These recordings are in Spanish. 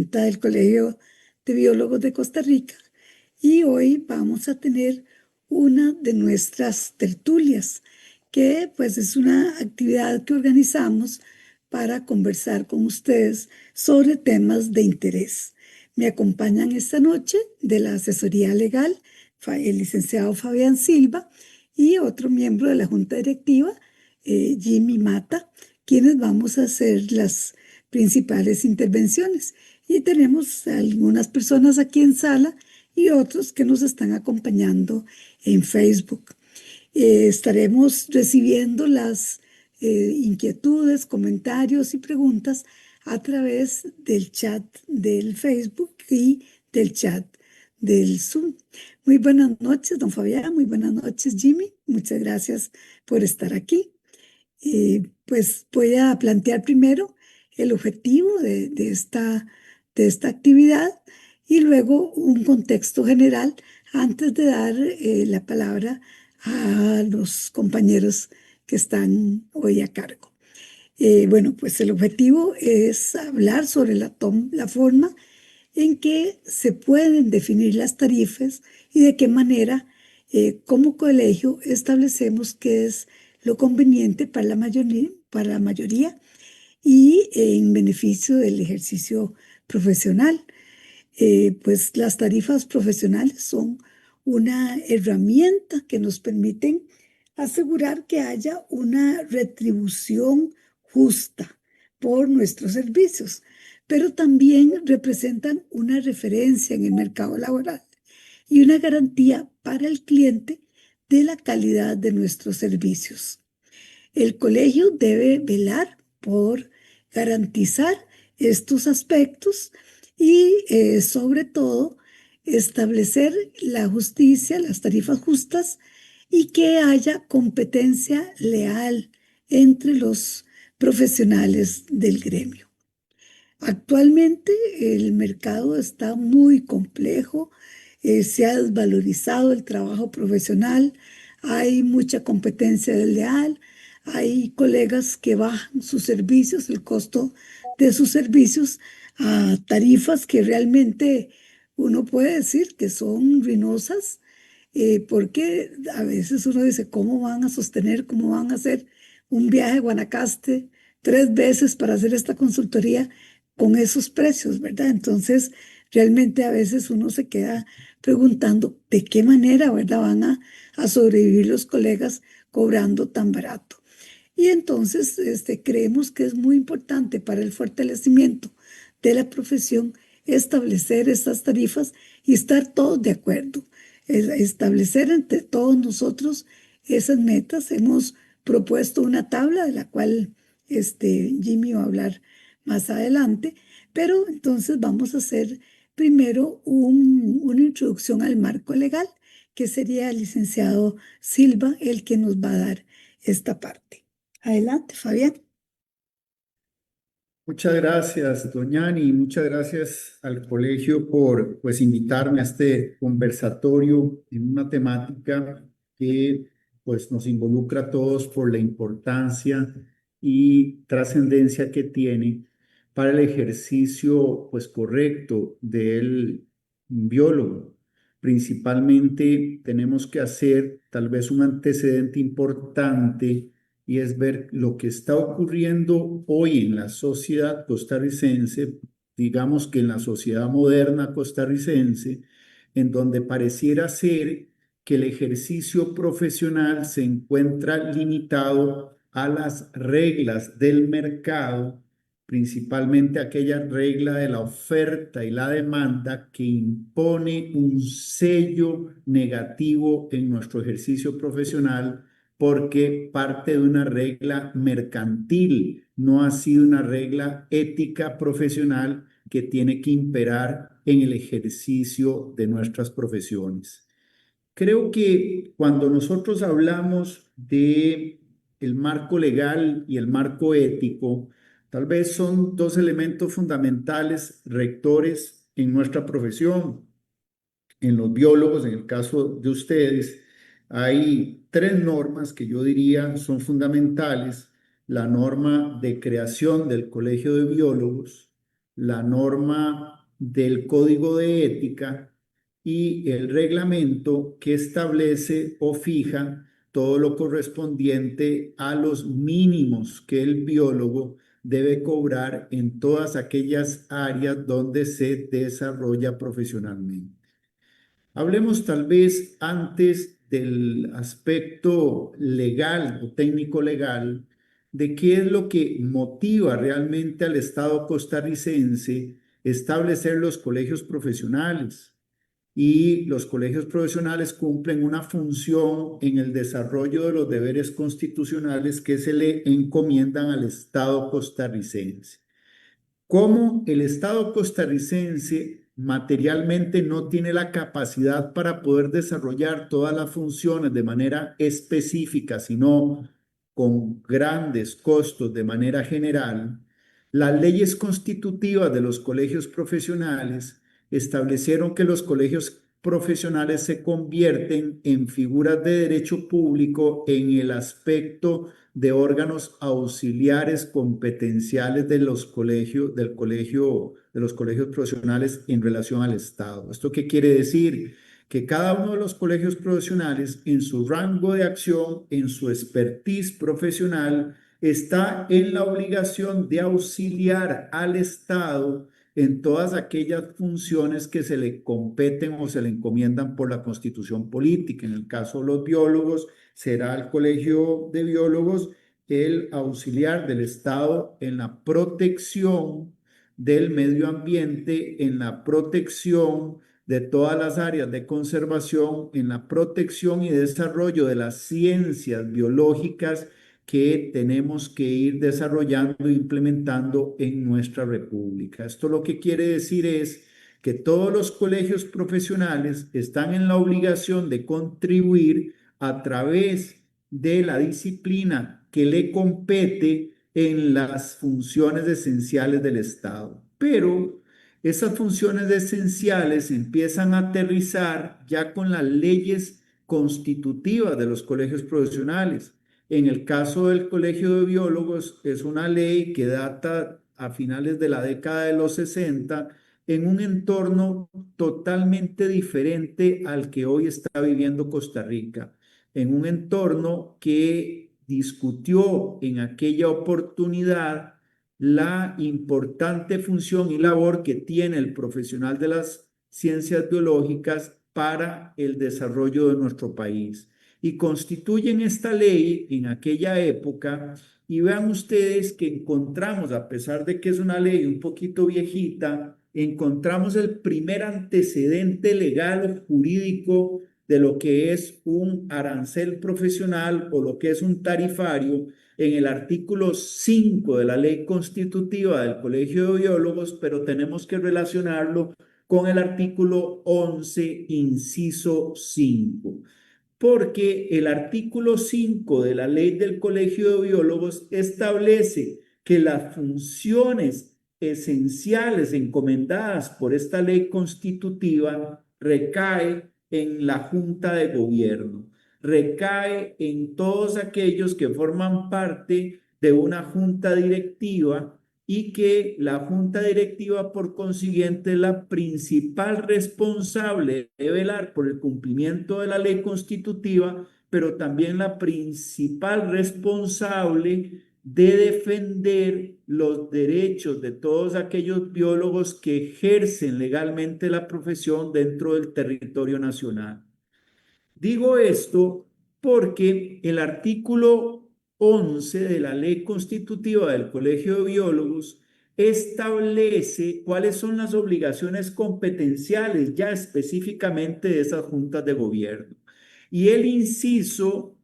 presidenta del Colegio de Biólogos de Costa Rica, y hoy vamos a tener una de nuestras tertulias, que pues es una actividad que organizamos para conversar con ustedes sobre temas de interés. Me acompañan esta noche de la asesoría legal el licenciado Fabián Silva y otro miembro de la Junta Directiva, Jimmy Mata, quienes vamos a hacer las principales intervenciones. Y tenemos algunas personas aquí en sala y otros que nos están acompañando en Facebook. Estaremos recibiendo las inquietudes, comentarios y preguntas a través del chat del Facebook y del chat del Zoom. Muy buenas noches, don Fabián. Muy buenas noches, Jimmy. Muchas gracias por estar aquí. Pues voy a plantear primero el objetivo de esta actividad y luego un contexto general antes de dar la palabra a los compañeros que están hoy a cargo. Bueno, pues el objetivo es hablar sobre la forma en que se pueden definir las tarifas y de qué manera, como colegio, establecemos qué es lo conveniente para la mayoría y en beneficio del ejercicio profesional. Pues las tarifas profesionales son una herramienta que nos permiten asegurar que haya una retribución justa por nuestros servicios, pero también representan una referencia en el mercado laboral y una garantía para el cliente de la calidad de nuestros servicios. El colegio debe velar por garantizar estos aspectos y, sobre todo, establecer la justicia, las tarifas justas y que haya competencia leal entre los profesionales del gremio. Actualmente el mercado está muy complejo, se ha desvalorizado el trabajo profesional, hay mucha competencia desleal, hay colegas que bajan sus servicios, el costo de sus servicios a tarifas que realmente uno puede decir que son ruinosas, porque a veces uno dice, ¿cómo van a sostener, cómo van a hacer un viaje a Guanacaste 3 veces para hacer esta consultoría con esos precios, ¿verdad? Entonces, realmente a veces uno se queda preguntando de qué manera, ¿verdad? Van a sobrevivir los colegas cobrando tan barato. Y entonces creemos que es muy importante para el fortalecimiento de la profesión establecer estas tarifas y estar todos de acuerdo. Establecer entre todos nosotros esas metas. Hemos propuesto una tabla de la cual Jimmy va a hablar más adelante, pero entonces vamos a hacer primero una introducción al marco legal, que sería el licenciado Silva el que nos va a dar esta parte. Adelante, Fabián. Muchas gracias, doña Ani, y muchas gracias al colegio por pues invitarme a este conversatorio en una temática que pues nos involucra a todos por la importancia y trascendencia que tiene para el ejercicio pues correcto del biólogo. Principalmente tenemos que hacer tal vez un antecedente importante y es ver lo que está ocurriendo hoy en la sociedad costarricense, digamos que en la sociedad moderna costarricense, en donde pareciera ser que el ejercicio profesional se encuentra limitado a las reglas del mercado, principalmente aquella regla de la oferta y la demanda que impone un sello negativo en nuestro ejercicio profesional porque parte de una regla mercantil, no ha sido una regla ética profesional que tiene que imperar en el ejercicio de nuestras profesiones. Creo que cuando nosotros hablamos de el marco legal y el marco ético, tal vez son dos elementos fundamentales rectores en nuestra profesión. En los biólogos, en el caso de ustedes, hay tres normas que yo diría son fundamentales. La norma de creación del Colegio de Biólogos, la norma del Código de Ética y el reglamento que establece o fija todo lo correspondiente a los mínimos que el biólogo debe cobrar en todas aquellas áreas donde se desarrolla profesionalmente. Hablemos tal vez antes del aspecto legal o técnico legal de qué es lo que motiva realmente al Estado costarricense establecer los colegios profesionales. Y los colegios profesionales cumplen una función en el desarrollo de los deberes constitucionales que se le encomiendan al Estado costarricense. Como el Estado costarricense materialmente no tiene la capacidad para poder desarrollar todas las funciones de manera específica, sino con grandes costos de manera general, las leyes constitutivas de los colegios profesionales establecieron que los colegios profesionales se convierten en figuras de derecho público en el aspecto de órganos auxiliares competenciales de los colegios, de los colegios profesionales en relación al Estado. ¿Esto qué quiere decir? Que cada uno de los colegios profesionales, en su rango de acción, en su expertise profesional, está en la obligación de auxiliar al Estado en todas aquellas funciones que se le competen o se le encomiendan por la Constitución política. En el caso de los biólogos, será el Colegio de Biólogos el auxiliar del Estado en la protección del medio ambiente, en la protección de todas las áreas de conservación, en la protección y desarrollo de las ciencias biológicas que tenemos que ir desarrollando e implementando en nuestra república. Esto lo que quiere decir es que todos los colegios profesionales están en la obligación de contribuir a través de la disciplina que le compete en las funciones esenciales del Estado. Pero esas funciones esenciales empiezan a aterrizar ya con las leyes constitutivas de los colegios profesionales. En el caso del Colegio de Biólogos, es una ley que data a finales de la década de los 60 en un entorno totalmente diferente al que hoy está viviendo Costa Rica, en un entorno que discutió en aquella oportunidad la importante función y labor que tiene el profesional de las ciencias biológicas para el desarrollo de nuestro país. Y constituyen esta ley en aquella época, y vean ustedes que encontramos, a pesar de que es una ley un poquito viejita, encontramos el primer antecedente legal o jurídico de lo que es un arancel profesional o lo que es un tarifario en el artículo 5 de la ley constitutiva del Colegio de Biólogos, pero tenemos que relacionarlo con el artículo 11, inciso 5. Porque el artículo 5 de la ley del Colegio de Biólogos establece que las funciones esenciales encomendadas por esta ley constitutiva recae en la Junta de Gobierno, recae en todos aquellos que forman parte de una junta directiva y que la junta directiva, por consiguiente, es la principal responsable de velar por el cumplimiento de la ley constitutiva, pero también la principal responsable de defender los derechos de todos aquellos biólogos que ejercen legalmente la profesión dentro del territorio nacional. Digo esto porque el artículo 11 de la Ley Constitutiva del Colegio de Biólogos establece cuáles son las obligaciones competenciales ya específicamente de esas juntas de gobierno. Y el inciso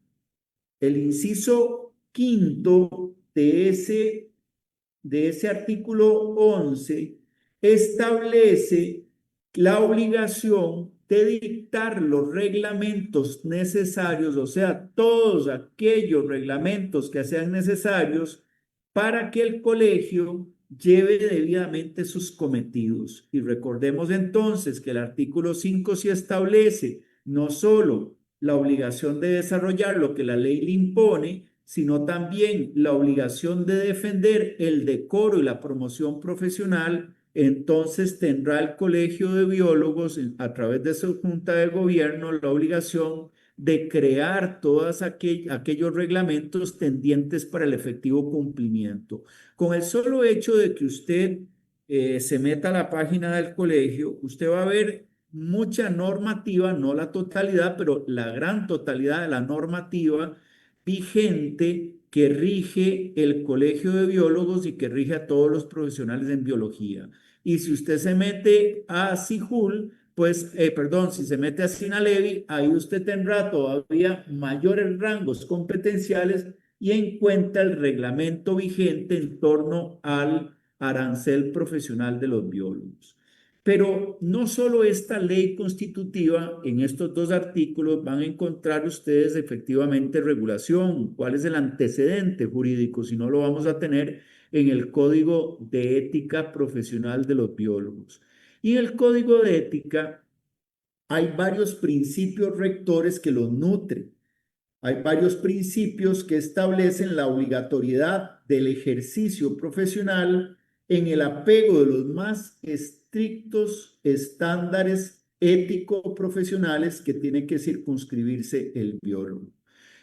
quinto de ese artículo 11 establece la obligación de dictar los reglamentos necesarios, o sea, todos aquellos reglamentos que sean necesarios para que el colegio lleve debidamente sus cometidos. Y recordemos entonces que el artículo 5 sí establece no solo la obligación de desarrollar lo que la ley le impone, sino también la obligación de defender el decoro y la promoción profesional entonces tendrá el Colegio de Biólogos, a través de su Junta de Gobierno, la obligación de crear todos aquellos reglamentos tendientes para el efectivo cumplimiento. Con el solo hecho de que usted se meta a la página del colegio, usted va a ver mucha normativa, no la totalidad, pero la gran totalidad de la normativa vigente que rige el Colegio de Biólogos y que rige a todos los profesionales en biología. Y si usted se mete a SIJUL, pues, perdón, si se mete a SINALEVI, ahí usted tendrá todavía mayores rangos competenciales y encuentra el reglamento vigente en torno al arancel profesional de los biólogos. Pero no solo esta ley constitutiva, en estos dos artículos van a encontrar ustedes efectivamente regulación, cuál es el antecedente jurídico, si no lo vamos a tener en el Código de Ética Profesional de los Biólogos. Y en el Código de Ética hay varios principios rectores que los nutren. Hay varios principios que establecen la obligatoriedad del ejercicio profesional en el apego de los más estrictos estándares ético-profesionales que tiene que circunscribirse el biólogo.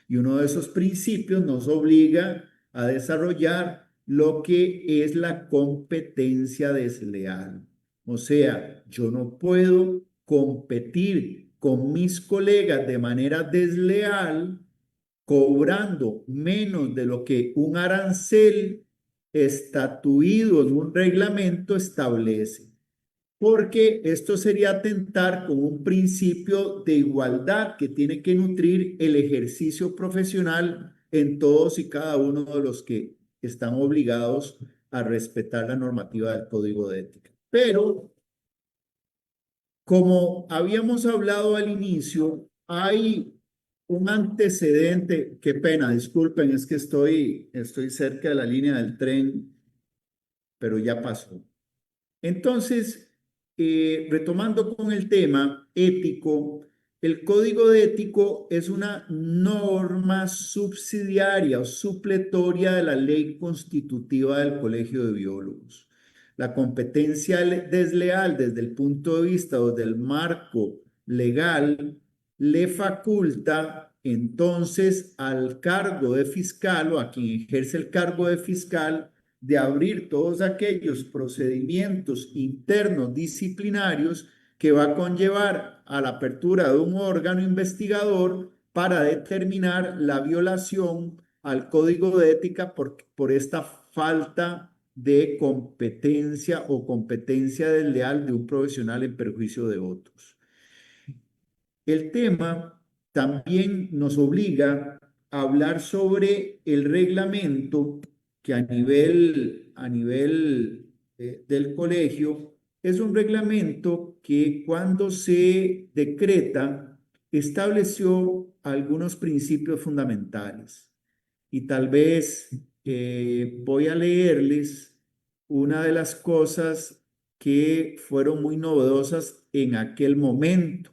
Y uno de esos principios nos obliga a desarrollar lo que es la competencia desleal. O sea, yo no puedo competir con mis colegas de manera desleal cobrando menos de lo que un arancel estatuido en un reglamento establece, porque esto sería atentar con un principio de igualdad que tiene que nutrir el ejercicio profesional en todos y cada uno de los que están obligados a respetar la normativa del Código de Ética. Pero, como habíamos hablado al inicio, hay un antecedente, qué pena, disculpen, es que estoy cerca de la línea del tren, pero ya pasó. Entonces, retomando con el tema ético, el Código de Ético es una norma subsidiaria o supletoria de la ley constitutiva del Colegio de Biólogos. La competencia desleal desde el punto de vista o del marco legal le faculta entonces al cargo de fiscal o a quien ejerce el cargo de fiscal de abrir todos aquellos procedimientos internos disciplinarios que va a conllevar a la apertura de un órgano investigador para determinar la violación al Código de Ética por esta falta de competencia o competencia desleal de un profesional en perjuicio de otros. El tema también nos obliga a hablar sobre el reglamento que a nivel del colegio es un reglamento que cuando se decreta estableció algunos principios fundamentales. Y tal vez voy a leerles una de las cosas que fueron muy novedosas en aquel momento.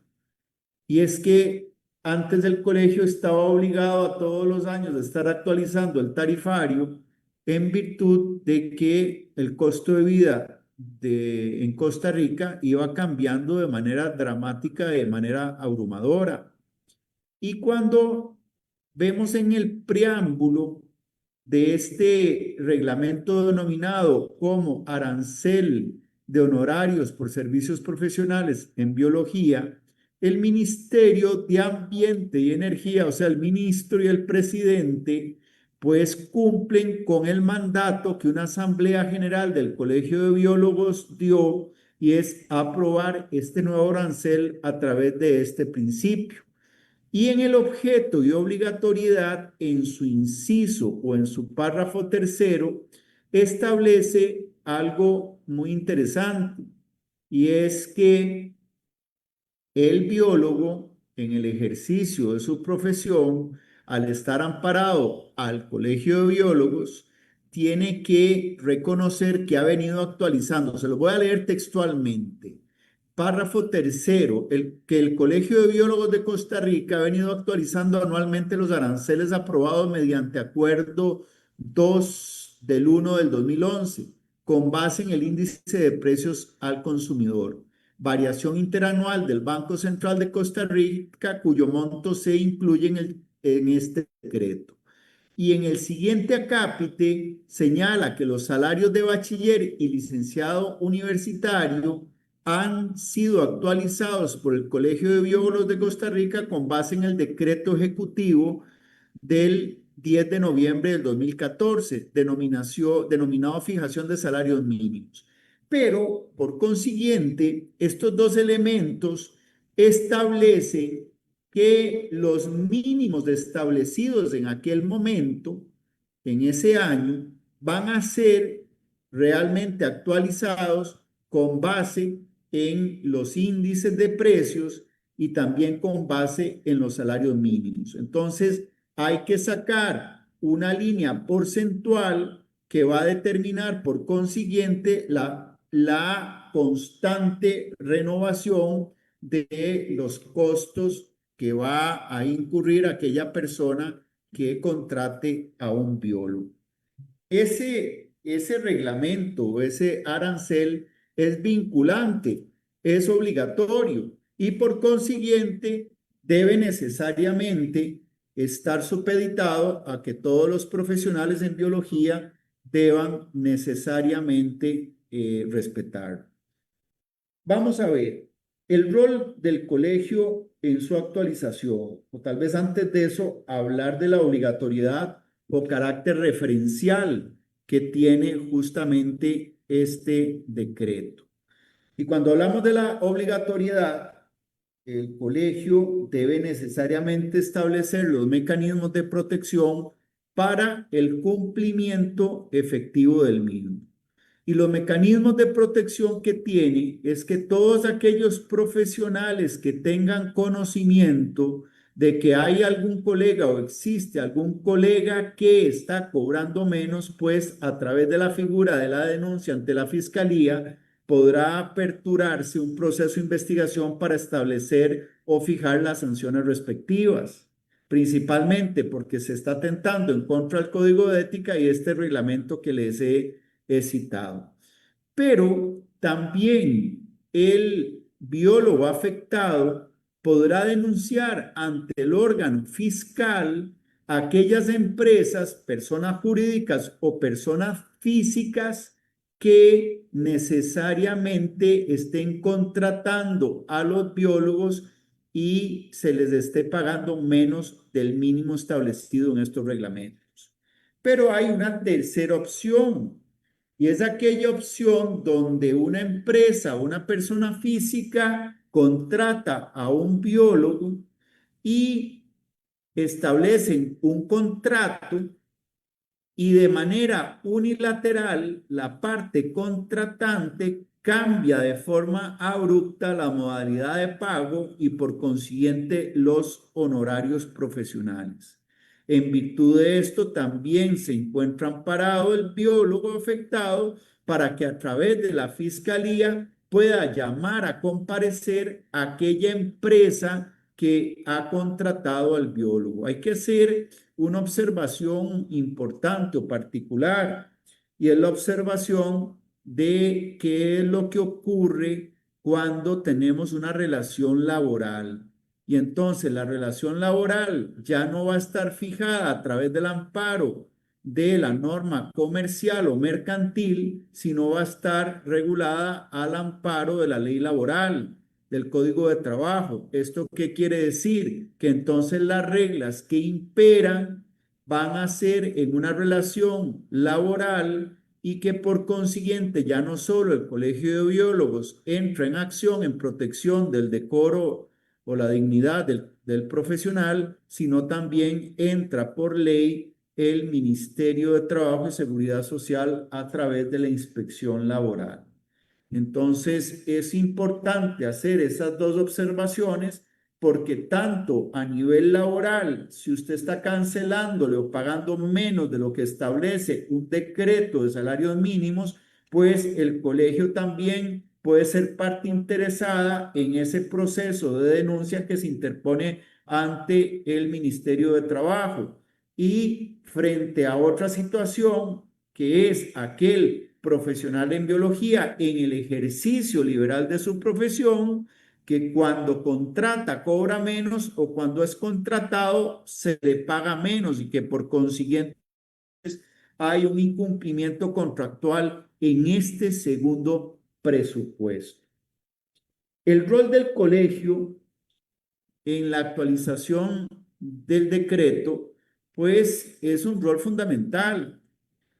Y es que antes el colegio estaba obligado a todos los años de estar actualizando el tarifario en virtud de que el costo de vida en Costa Rica iba cambiando de manera dramática, de manera abrumadora. Y cuando vemos en el preámbulo de este reglamento denominado como arancel de honorarios por servicios profesionales en biología, el Ministerio de Ambiente y Energía, o sea, el ministro y el presidente, pues cumplen con el mandato que una Asamblea General del Colegio de Biólogos dio, y es aprobar este nuevo arancel a través de este principio. Y en el objeto y obligatoriedad, en su inciso o en su párrafo tercero, establece algo muy interesante, y es que el biólogo, en el ejercicio de su profesión, al estar amparado al Colegio de Biólogos, tiene que reconocer que ha venido actualizando. Se lo voy a leer textualmente. Párrafo tercero, que el Colegio de Biólogos de Costa Rica ha venido actualizando anualmente los aranceles aprobados mediante acuerdo 2 del 1 del 2011, con base en el índice de precios al consumidor, variación interanual del Banco Central de Costa Rica, cuyo monto se incluye en este decreto. Y en el siguiente acápite señala que los salarios de bachiller y licenciado universitario han sido actualizados por el Colegio de Biólogos de Costa Rica con base en el decreto ejecutivo del 10 de noviembre del 2014, denominado fijación de salarios mínimos. Pero, por consiguiente, estos dos elementos establecen que los mínimos establecidos en aquel momento, en ese año, van a ser realmente actualizados con base en los índices de precios y también con base en los salarios mínimos. Entonces, hay que sacar una línea porcentual que va a determinar, por consiguiente, la constante renovación de los costos que va a incurrir aquella persona que contrate a un biólogo. Ese reglamento, ese arancel es vinculante, es obligatorio y por consiguiente debe necesariamente estar supeditado a que todos los profesionales en biología deban necesariamente respetar. Vamos a ver el rol del colegio en su actualización, o tal vez antes de eso, hablar de la obligatoriedad o carácter referencial que tiene justamente este decreto. Y cuando hablamos de la obligatoriedad, el colegio debe necesariamente establecer los mecanismos de protección para el cumplimiento efectivo del mismo. Y los mecanismos de protección que tiene es que todos aquellos profesionales que tengan conocimiento de que hay algún colega o existe algún colega que está cobrando menos, pues a través de la figura de la denuncia ante la fiscalía podrá aperturarse un proceso de investigación para establecer o fijar las sanciones respectivas, principalmente porque se está atentando en contra del Código de Ética y este reglamento que les he citado. Pero también el biólogo afectado podrá denunciar ante el órgano fiscal a aquellas empresas, personas jurídicas o personas físicas que necesariamente estén contratando a los biólogos y se les esté pagando menos del mínimo establecido en estos reglamentos. Pero hay una tercera opción y es aquella opción donde una empresa o una persona física contrata a un biólogo y establecen un contrato y de manera unilateral la parte contratante cambia de forma abrupta la modalidad de pago y por consiguiente los honorarios profesionales. En virtud de esto también se encuentra amparado el biólogo afectado para que a través de la fiscalía pueda llamar a comparecer a aquella empresa que ha contratado al biólogo. Hay que hacer una observación importante o particular y es la observación de qué es lo que ocurre cuando tenemos una relación laboral. Y entonces la relación laboral ya no va a estar fijada a través del amparo de la norma comercial o mercantil, sino va a estar regulada al amparo de la ley laboral, del Código de Trabajo. ¿Esto qué quiere decir? Que entonces las reglas que imperan van a ser en una relación laboral y que por consiguiente ya no solo el Colegio de Biólogos entra en acción en protección del decoro o la dignidad del profesional, sino también entra por ley el Ministerio de Trabajo y Seguridad Social a través de la inspección laboral. Entonces, es importante hacer esas dos observaciones porque tanto a nivel laboral, si usted está cancelándole o pagando menos de lo que establece un decreto de salarios mínimos, pues el colegio también puede ser parte interesada en ese proceso de denuncia que se interpone ante el Ministerio de Trabajo. Y frente a otra situación, que es aquel profesional en biología en el ejercicio liberal de su profesión, que cuando contrata cobra menos o cuando es contratado se le paga menos y que por consiguiente hay un incumplimiento contractual en este segundo presupuesto. El rol del colegio en la actualización del decreto, pues es un rol fundamental.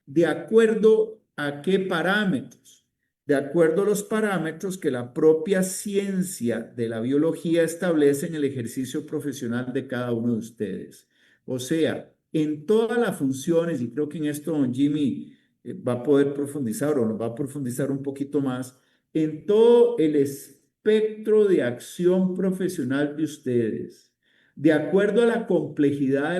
¿De acuerdo a qué parámetros? De acuerdo a los parámetros que la propia ciencia de la biología establece en el ejercicio profesional de cada uno de ustedes. O sea, en todas las funciones, y creo que en esto don Jimmy va a poder profundizar o nos va a profundizar un poquito más, en todo el espectro de acción profesional de ustedes, de acuerdo a la complejidad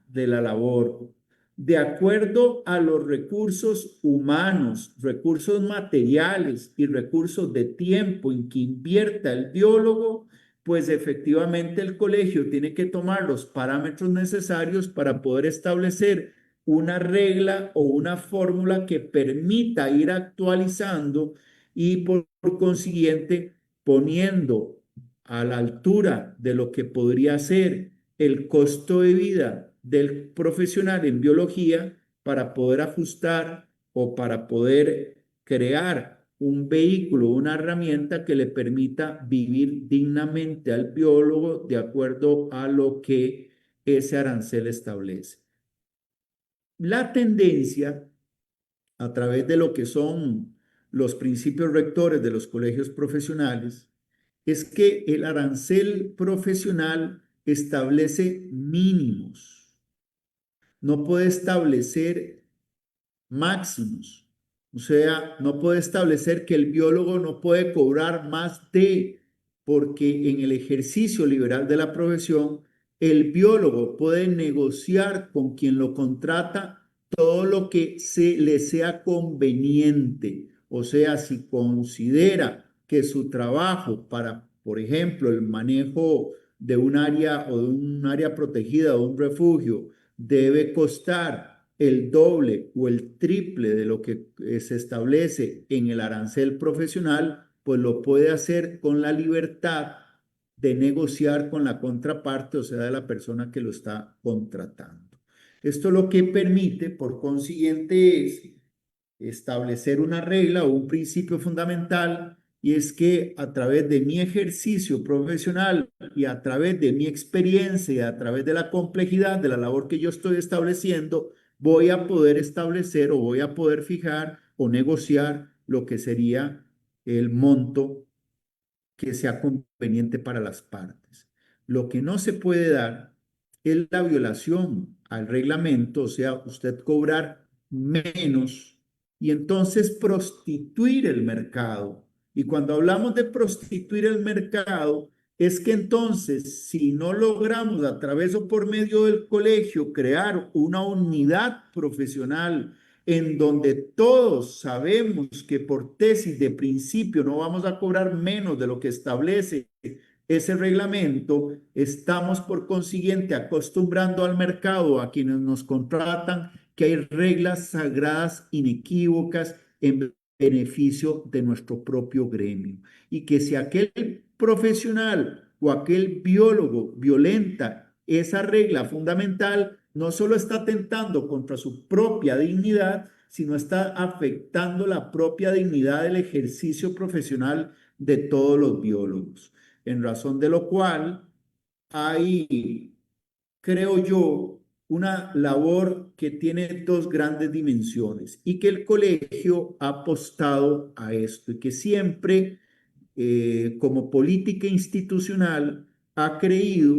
de la labor, de acuerdo a los recursos humanos, recursos materiales y recursos de tiempo en que invierta el biólogo, pues efectivamente el colegio tiene que tomar los parámetros necesarios para poder establecer una regla o una fórmula que permita ir actualizando y por consiguiente poniendo a la altura de lo que podría ser el costo de vida del profesional en biología para poder ajustar o para poder crear un vehículo, una herramienta que le permita vivir dignamente al biólogo de acuerdo a lo que ese arancel establece. La tendencia a través de lo que son los principios rectores de los colegios profesionales es que el arancel profesional establece mínimos, no puede establecer máximos. O sea, no puede establecer que el biólogo no puede cobrar más de, porque en el ejercicio liberal de la profesión, el biólogo puede negociar con quien lo contrata todo lo que le sea conveniente. O sea, si considera que su trabajo para, por ejemplo, el manejo de un área o de un área protegida o un refugio debe costar el doble o el triple de lo que se establece en el arancel profesional, pues lo puede hacer con la libertad de negociar con la contraparte, o sea, de la persona que lo está contratando. Esto lo que permite, por consiguiente, es establecer una regla o un principio fundamental, y es que a través de mi ejercicio profesional y a través de mi experiencia y a través de la complejidad de la labor que yo estoy estableciendo, voy a poder establecer o voy a poder fijar o negociar lo que sería el monto que sea conveniente para las partes. Lo que no se puede dar es la violación al reglamento, o sea, usted cobrar menos y entonces prostituir el mercado. Y cuando hablamos de prostituir el mercado, es que entonces, si no logramos a través o por medio del colegio crear una unidad profesional en donde todos sabemos que por tesis de principio no vamos a cobrar menos de lo que establece ese reglamento, estamos por consiguiente acostumbrando al mercado, a quienes nos contratan, que hay reglas sagradas inequívocas en beneficio de nuestro propio gremio. Y que si aquel profesional o aquel biólogo violenta esa regla fundamental, no solo está atentando contra su propia dignidad, sino está afectando la propia dignidad del ejercicio profesional de todos los biólogos. En razón de lo cual hay, creo yo, una labor que tiene dos grandes dimensiones y que el colegio ha apostado a esto y que siempre, como política institucional, ha creído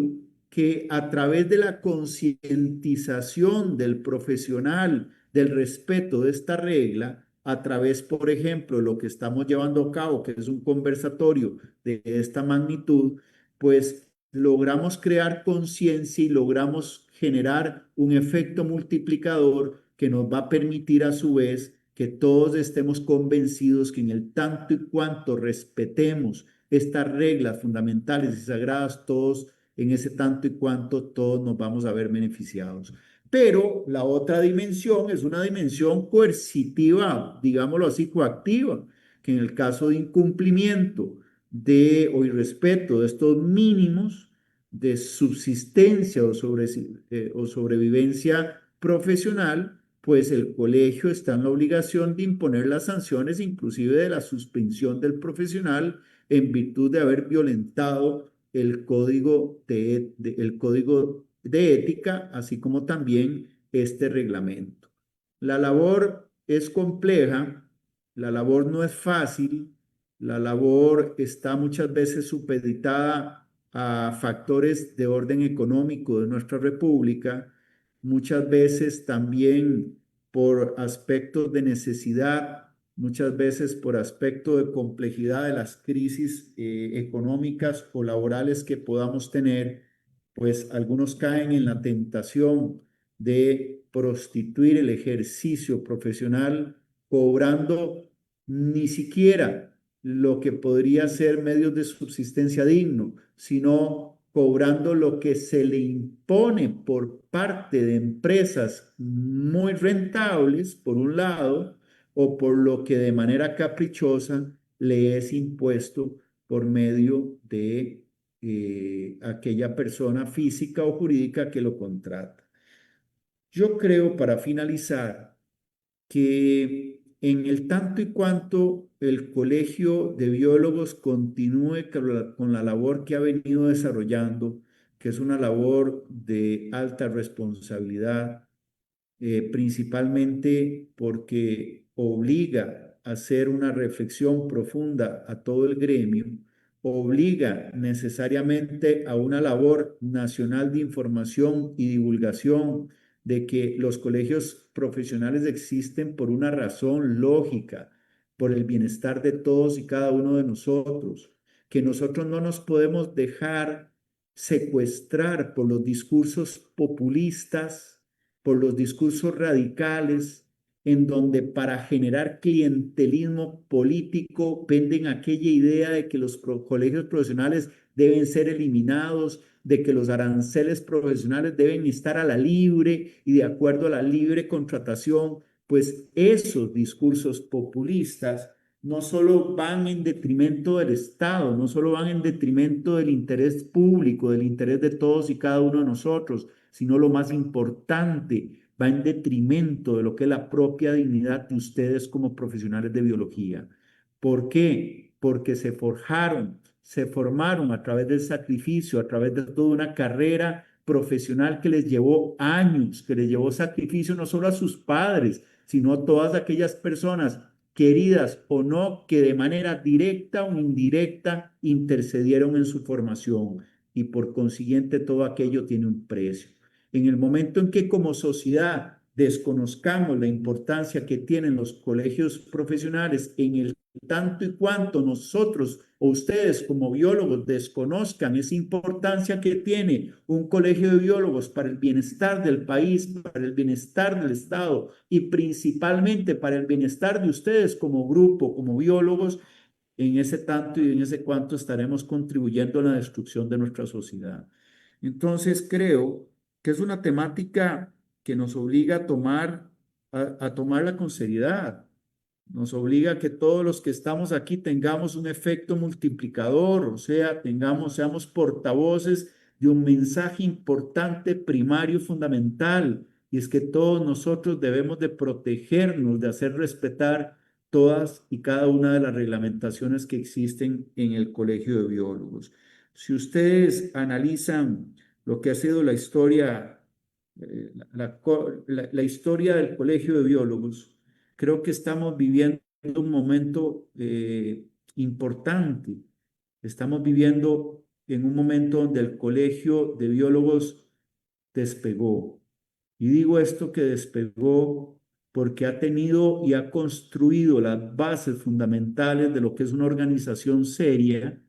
que a través de la concientización del profesional del respeto de esta regla, a través, por ejemplo, lo que estamos llevando a cabo, que es un conversatorio de esta magnitud, pues logramos crear conciencia y logramos generar un efecto multiplicador que nos va a permitir a su vez que todos estemos convencidos que en el tanto y cuanto respetemos estas reglas fundamentales y sagradas, todos en ese tanto y cuanto todos nos vamos a ver beneficiados. Pero la otra dimensión es una dimensión coercitiva, digámoslo así, coactiva, que en el caso de incumplimiento de o irrespeto de estos mínimos de subsistencia o sobrevivencia profesional, pues el colegio está en la obligación de imponer las sanciones, inclusive de la suspensión del profesional en virtud de haber violentado el código de ética, así como también este reglamento. La labor es compleja, la labor no es fácil, la labor está muchas veces supeditada a factores de orden económico de nuestra república, muchas veces también por aspectos de necesidad, muchas veces por aspecto de complejidad de las crisis económicas o laborales que podamos tener, pues algunos caen en la tentación de prostituir el ejercicio profesional cobrando ni siquiera lo que podría ser medios de subsistencia digno, sino cobrando lo que se le impone por parte de empresas muy rentables, por un lado, o por lo que de manera caprichosa le es impuesto por medio de aquella persona física o jurídica que lo contrata. Yo creo, para finalizar, que en el tanto y cuanto el Colegio de Biólogos continúe con la labor que ha venido desarrollando, que es una labor de alta responsabilidad, principalmente porque obliga a hacer una reflexión profunda a todo el gremio, obliga necesariamente a una labor nacional de información y divulgación de que los colegios profesionales existen por una razón lógica, por el bienestar de todos y cada uno de nosotros, que nosotros no nos podemos dejar secuestrar por los discursos populistas, por los discursos radicales, en donde para generar clientelismo político venden aquella idea de que los colegios profesionales deben ser eliminados, de que los aranceles profesionales deben estar a la libre y de acuerdo a la libre contratación, pues esos discursos populistas no solo van en detrimento del Estado, no solo van en detrimento del interés público, del interés de todos y cada uno de nosotros, sino lo más importante, va en detrimento de lo que es la propia dignidad de ustedes como profesionales de biología. ¿Por qué? Porque se formaron a través del sacrificio, a través de toda una carrera profesional que les llevó años, que les llevó sacrificio no solo a sus padres, sino a todas aquellas personas queridas o no, que de manera directa o indirecta intercedieron en su formación y por consiguiente todo aquello tiene un precio. En el momento en que como sociedad desconozcamos la importancia que tienen los colegios profesionales en el tanto y cuanto nosotros o ustedes como biólogos desconozcan esa importancia que tiene un colegio de biólogos para el bienestar del país, para el bienestar del Estado y principalmente para el bienestar de ustedes como grupo, como biólogos, en ese tanto y en ese cuanto estaremos contribuyendo a la destrucción de nuestra sociedad. Entonces creo que es una temática que nos obliga a tomarla con seriedad. Nos obliga a que todos los que estamos aquí tengamos un efecto multiplicador, o sea, seamos portavoces de un mensaje importante, primario, fundamental, y es que todos nosotros debemos de protegernos, de hacer respetar todas y cada una de las reglamentaciones que existen en el Colegio de Biólogos. Si ustedes analizan lo que ha sido la historia, la historia del Colegio de Biólogos, creo que estamos viviendo un momento importante. Estamos viviendo en un momento donde el Colegio de Biólogos despegó. Y digo esto que despegó porque ha tenido y ha construido las bases fundamentales de lo que es una organización seria,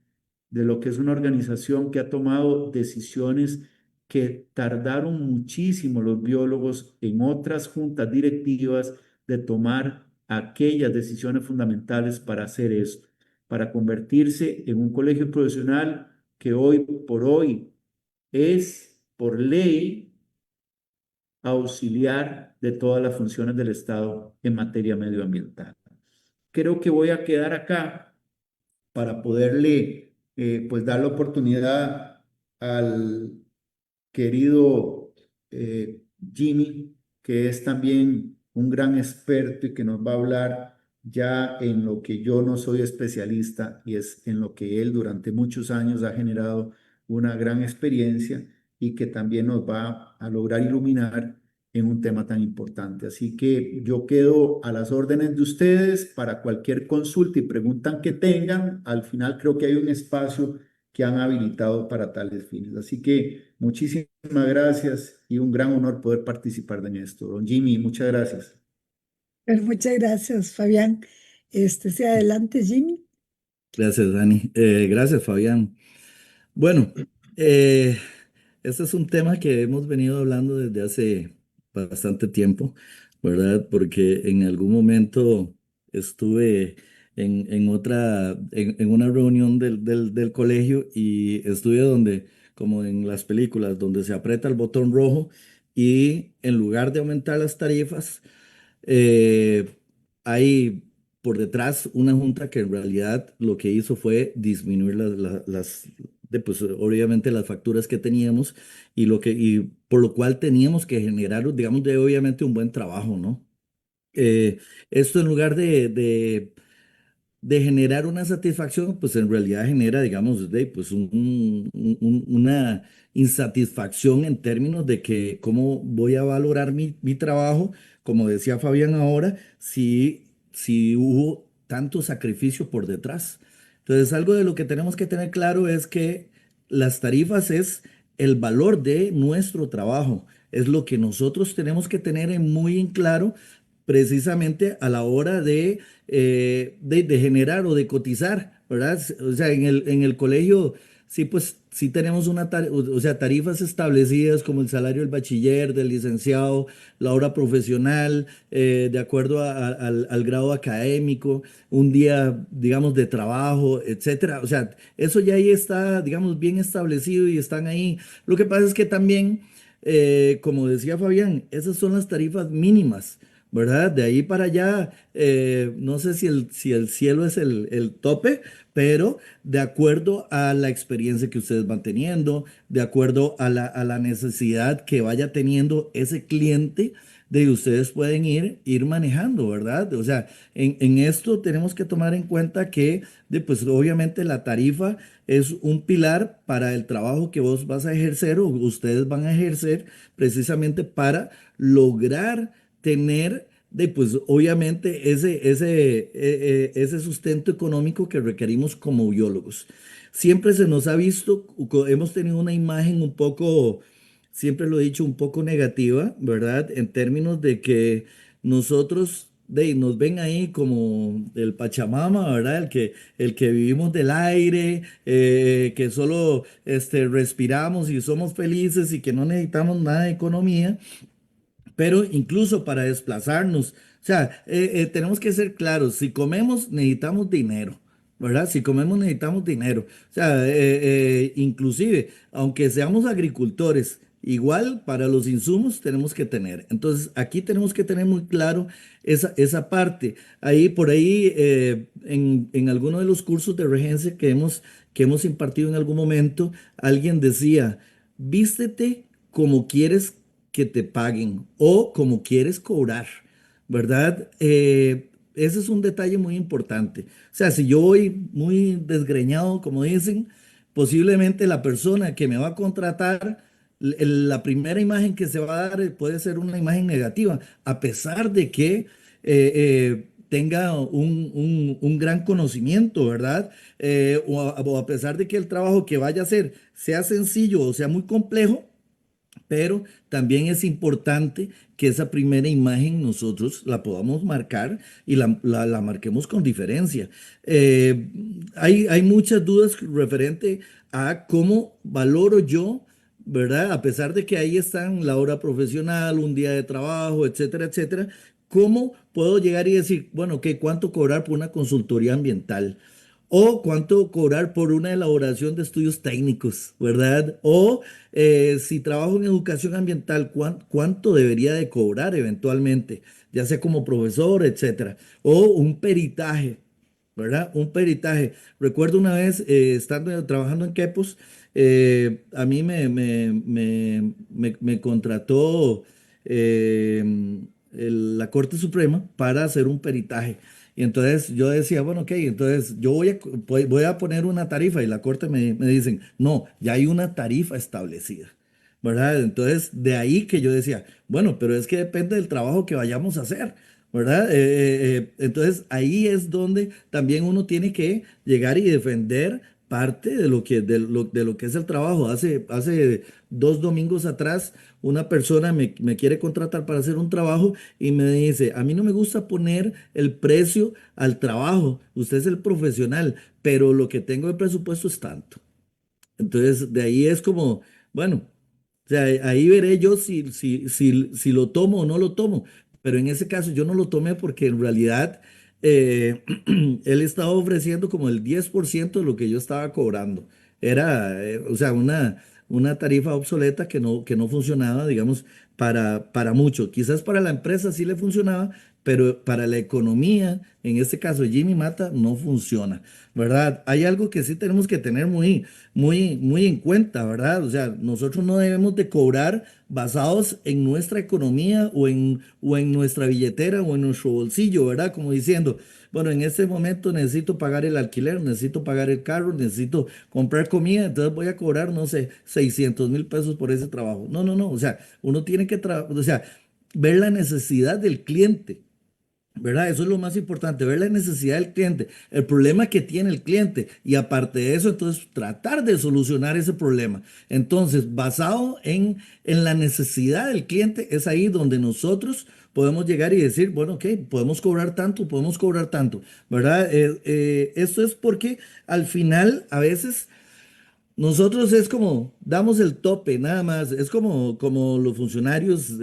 de lo que es una organización que ha tomado decisiones que tardaron muchísimo los biólogos en otras juntas directivas de tomar aquellas decisiones fundamentales para hacer esto, para convertirse en un colegio profesional que hoy por hoy es por ley auxiliar de todas las funciones del Estado en materia medioambiental. Creo que voy a quedar acá para poderle pues dar la oportunidad al querido Jimmy, que es también un gran experto y que nos va a hablar ya en lo que yo no soy especialista y es en lo que él durante muchos años ha generado una gran experiencia y que también nos va a lograr iluminar en un tema tan importante. Así que yo quedo a las órdenes de ustedes para cualquier consulta y pregunta que tengan. Al final creo que hay un espacio que han habilitado para tales fines. Así que muchísimas gracias y un gran honor poder participar en esto. Don Jimmy, muchas gracias. Pero muchas gracias, Fabián. Sea adelante, Jimmy. Gracias, Dani. Gracias, Fabián. Bueno, eh, este es un tema que hemos venido hablando desde hace bastante tiempo, ¿verdad? Porque en algún momento estuve en una reunión del colegio y estuve donde, como en las películas, donde se aprieta el botón rojo y en lugar de aumentar las tarifas, eh, hay por detrás una junta que en realidad lo que hizo fue disminuir pues, obviamente las facturas que teníamos y por lo cual teníamos que generar, digamos, obviamente un buen trabajo, ¿no? Esto en lugar de generar una satisfacción, pues en realidad genera, digamos, pues una insatisfacción en términos de que cómo voy a valorar mi trabajo, como decía Fabián ahora, si hubo tanto sacrificio por detrás. Entonces, algo de lo que tenemos que tener claro es que las tarifas es el valor de nuestro trabajo, es lo que nosotros tenemos que tener muy en claro precisamente a la hora de generar o de cotizar, ¿verdad? O sea, en el colegio sí, pues sí tenemos o sea, tarifas establecidas como el salario del bachiller, del licenciado, la hora profesional, de acuerdo al grado académico, un día, digamos, de trabajo, etcétera. O sea, eso ya ahí está, digamos, bien establecido y están ahí. Lo que pasa es que también, como decía Fabián, esas son las tarifas mínimas. ¿Verdad? De ahí para allá, no sé si el cielo es el tope, pero de acuerdo a la experiencia que ustedes van teniendo, de acuerdo a la necesidad que vaya teniendo ese cliente, de ustedes pueden ir manejando, ¿verdad? O sea, en esto tenemos que tomar en cuenta que, pues obviamente la tarifa es un pilar para el trabajo que vos vas a ejercer o ustedes van a ejercer precisamente para lograr tener pues obviamente ese sustento económico que requerimos como biólogos. Siempre se nos ha visto, hemos tenido una imagen un poco, siempre lo he dicho, un poco negativa, ¿verdad? En términos de que nosotros nos ven ahí como el Pachamama, ¿verdad? El que vivimos del aire, que solo respiramos y somos felices y que no necesitamos nada de economía. Pero incluso para desplazarnos, o sea, tenemos que ser claros, si comemos necesitamos dinero, ¿verdad? Si comemos necesitamos dinero. O sea, inclusive, aunque seamos agricultores, igual para los insumos tenemos que tener. Entonces, aquí tenemos que tener muy claro esa parte. Ahí, por ahí, en alguno de los cursos de regencia que hemos impartido en algún momento, alguien decía, vístete como quieres que te paguen o como quieres cobrar, ¿verdad? Ese es un detalle muy importante. O sea, si yo voy muy desgreñado, como dicen, posiblemente la persona que me va a contratar, la primera imagen que se va a dar puede ser una imagen negativa, a pesar de que tenga un gran conocimiento, ¿verdad? O a pesar de que el trabajo que vaya a hacer sea sencillo o sea muy complejo, pero también es importante que esa primera imagen nosotros la podamos marcar y la marquemos con diferencia. Eh, hay muchas dudas referente a cómo valoro yo, ¿verdad? A pesar de que ahí están la hora profesional, un día de trabajo, etcétera, etcétera. ¿Cómo puedo llegar y decir, bueno, ¿qué cuánto cobrar por una consultoría ambiental? O cuánto cobrar por una elaboración de estudios técnicos, ¿verdad? O si trabajo en educación ambiental, cuánto debería de cobrar eventualmente, ya sea como profesor, etcétera. O un peritaje, ¿verdad? Un peritaje. Recuerdo una vez, estando trabajando en Quepos, a mí me contrató la Corte Suprema para hacer un peritaje. Y entonces yo decía, bueno, ok, entonces yo voy a poner una tarifa y la Corte me dicen, no, ya hay una tarifa establecida. ¿Verdad? Entonces, de ahí que yo decía, bueno, pero es que depende del trabajo que vayamos a hacer. ¿Verdad? Entonces ahí es donde también uno tiene que llegar y defender parte de lo que es el trabajo. Hace 2 domingos atrás, una persona me quiere contratar para hacer un trabajo y me dice, a mí no me gusta poner el precio al trabajo, usted es el profesional, pero lo que tengo de presupuesto es tanto. Entonces, de ahí es como, bueno, o sea, ahí veré yo si lo tomo o no lo tomo. Pero en ese caso yo no lo tomé porque en realidad él estaba ofreciendo como el 10% de lo que yo estaba cobrando. Era, o sea, una tarifa obsoleta que no funcionaba, digamos, para mucho. Quizás para la empresa sí le funcionaba, pero para la economía, en este caso Jimmy Mata, no funciona, ¿verdad? Hay algo que sí tenemos que tener muy en cuenta, ¿verdad? O sea, nosotros no debemos de cobrar basados en nuestra economía o en nuestra billetera o en nuestro bolsillo, ¿verdad? Como diciendo, bueno, en este momento necesito pagar el alquiler, necesito pagar el carro, necesito comprar comida, entonces voy a cobrar, no sé, 600,000 pesos por ese trabajo. No, no, no, o sea, uno tiene que, o sea, ver la necesidad del cliente. ¿Verdad? Eso es lo más importante, ver la necesidad del cliente, el problema que tiene el cliente y aparte de eso, entonces tratar de solucionar ese problema. Entonces, basado en la necesidad del cliente, es ahí donde nosotros podemos llegar y decir, bueno, ok, podemos cobrar tanto, ¿verdad? Esto es porque al final a veces nosotros es como, damos el tope, nada más. Es como los funcionarios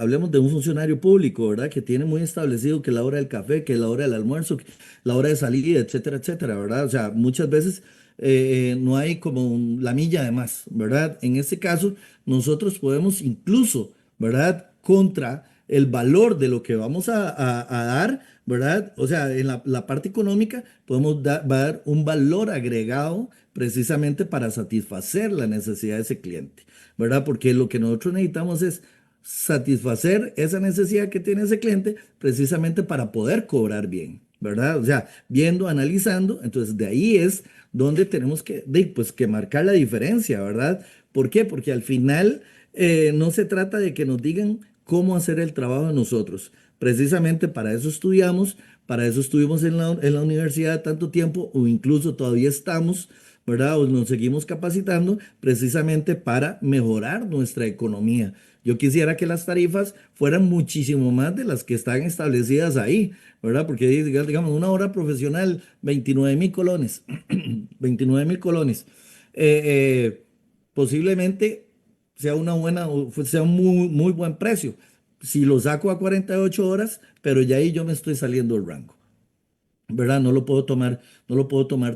hablemos de un funcionario público, ¿verdad? Que tiene muy establecido que la hora del café, que la hora del almuerzo, que la hora de salida, etcétera, etcétera, ¿verdad? O sea, muchas veces no hay como la milla de más, ¿verdad? En este caso, nosotros podemos incluso, ¿verdad? Contra el valor de lo que vamos a dar, ¿verdad? O sea, en la parte económica podemos dar un valor agregado precisamente para satisfacer la necesidad de ese cliente, ¿verdad? Porque lo que nosotros necesitamos es satisfacer esa necesidad que tiene ese cliente precisamente para poder cobrar bien, ¿verdad? O sea, viendo, analizando, entonces de ahí es donde tenemos pues, que marcar la diferencia, ¿verdad? ¿Por qué? Porque al final no se trata de que nos digan cómo hacer el trabajo de nosotros. Precisamente para eso estudiamos, para eso estuvimos en la universidad tanto tiempo o incluso todavía estamos, ¿verdad? O nos seguimos capacitando precisamente para mejorar nuestra economía. Yo quisiera que las tarifas fueran muchísimo más de las que están establecidas ahí, ¿verdad? Porque digamos, una hora profesional, 29,000 colones, 29,000 colones. Eh, eh, Posiblemente sea una buena, sea un muy buen precio. Si lo saco a 48 horas, pero ya ahí yo me estoy saliendo del rango. ¿Verdad? No lo puedo tomar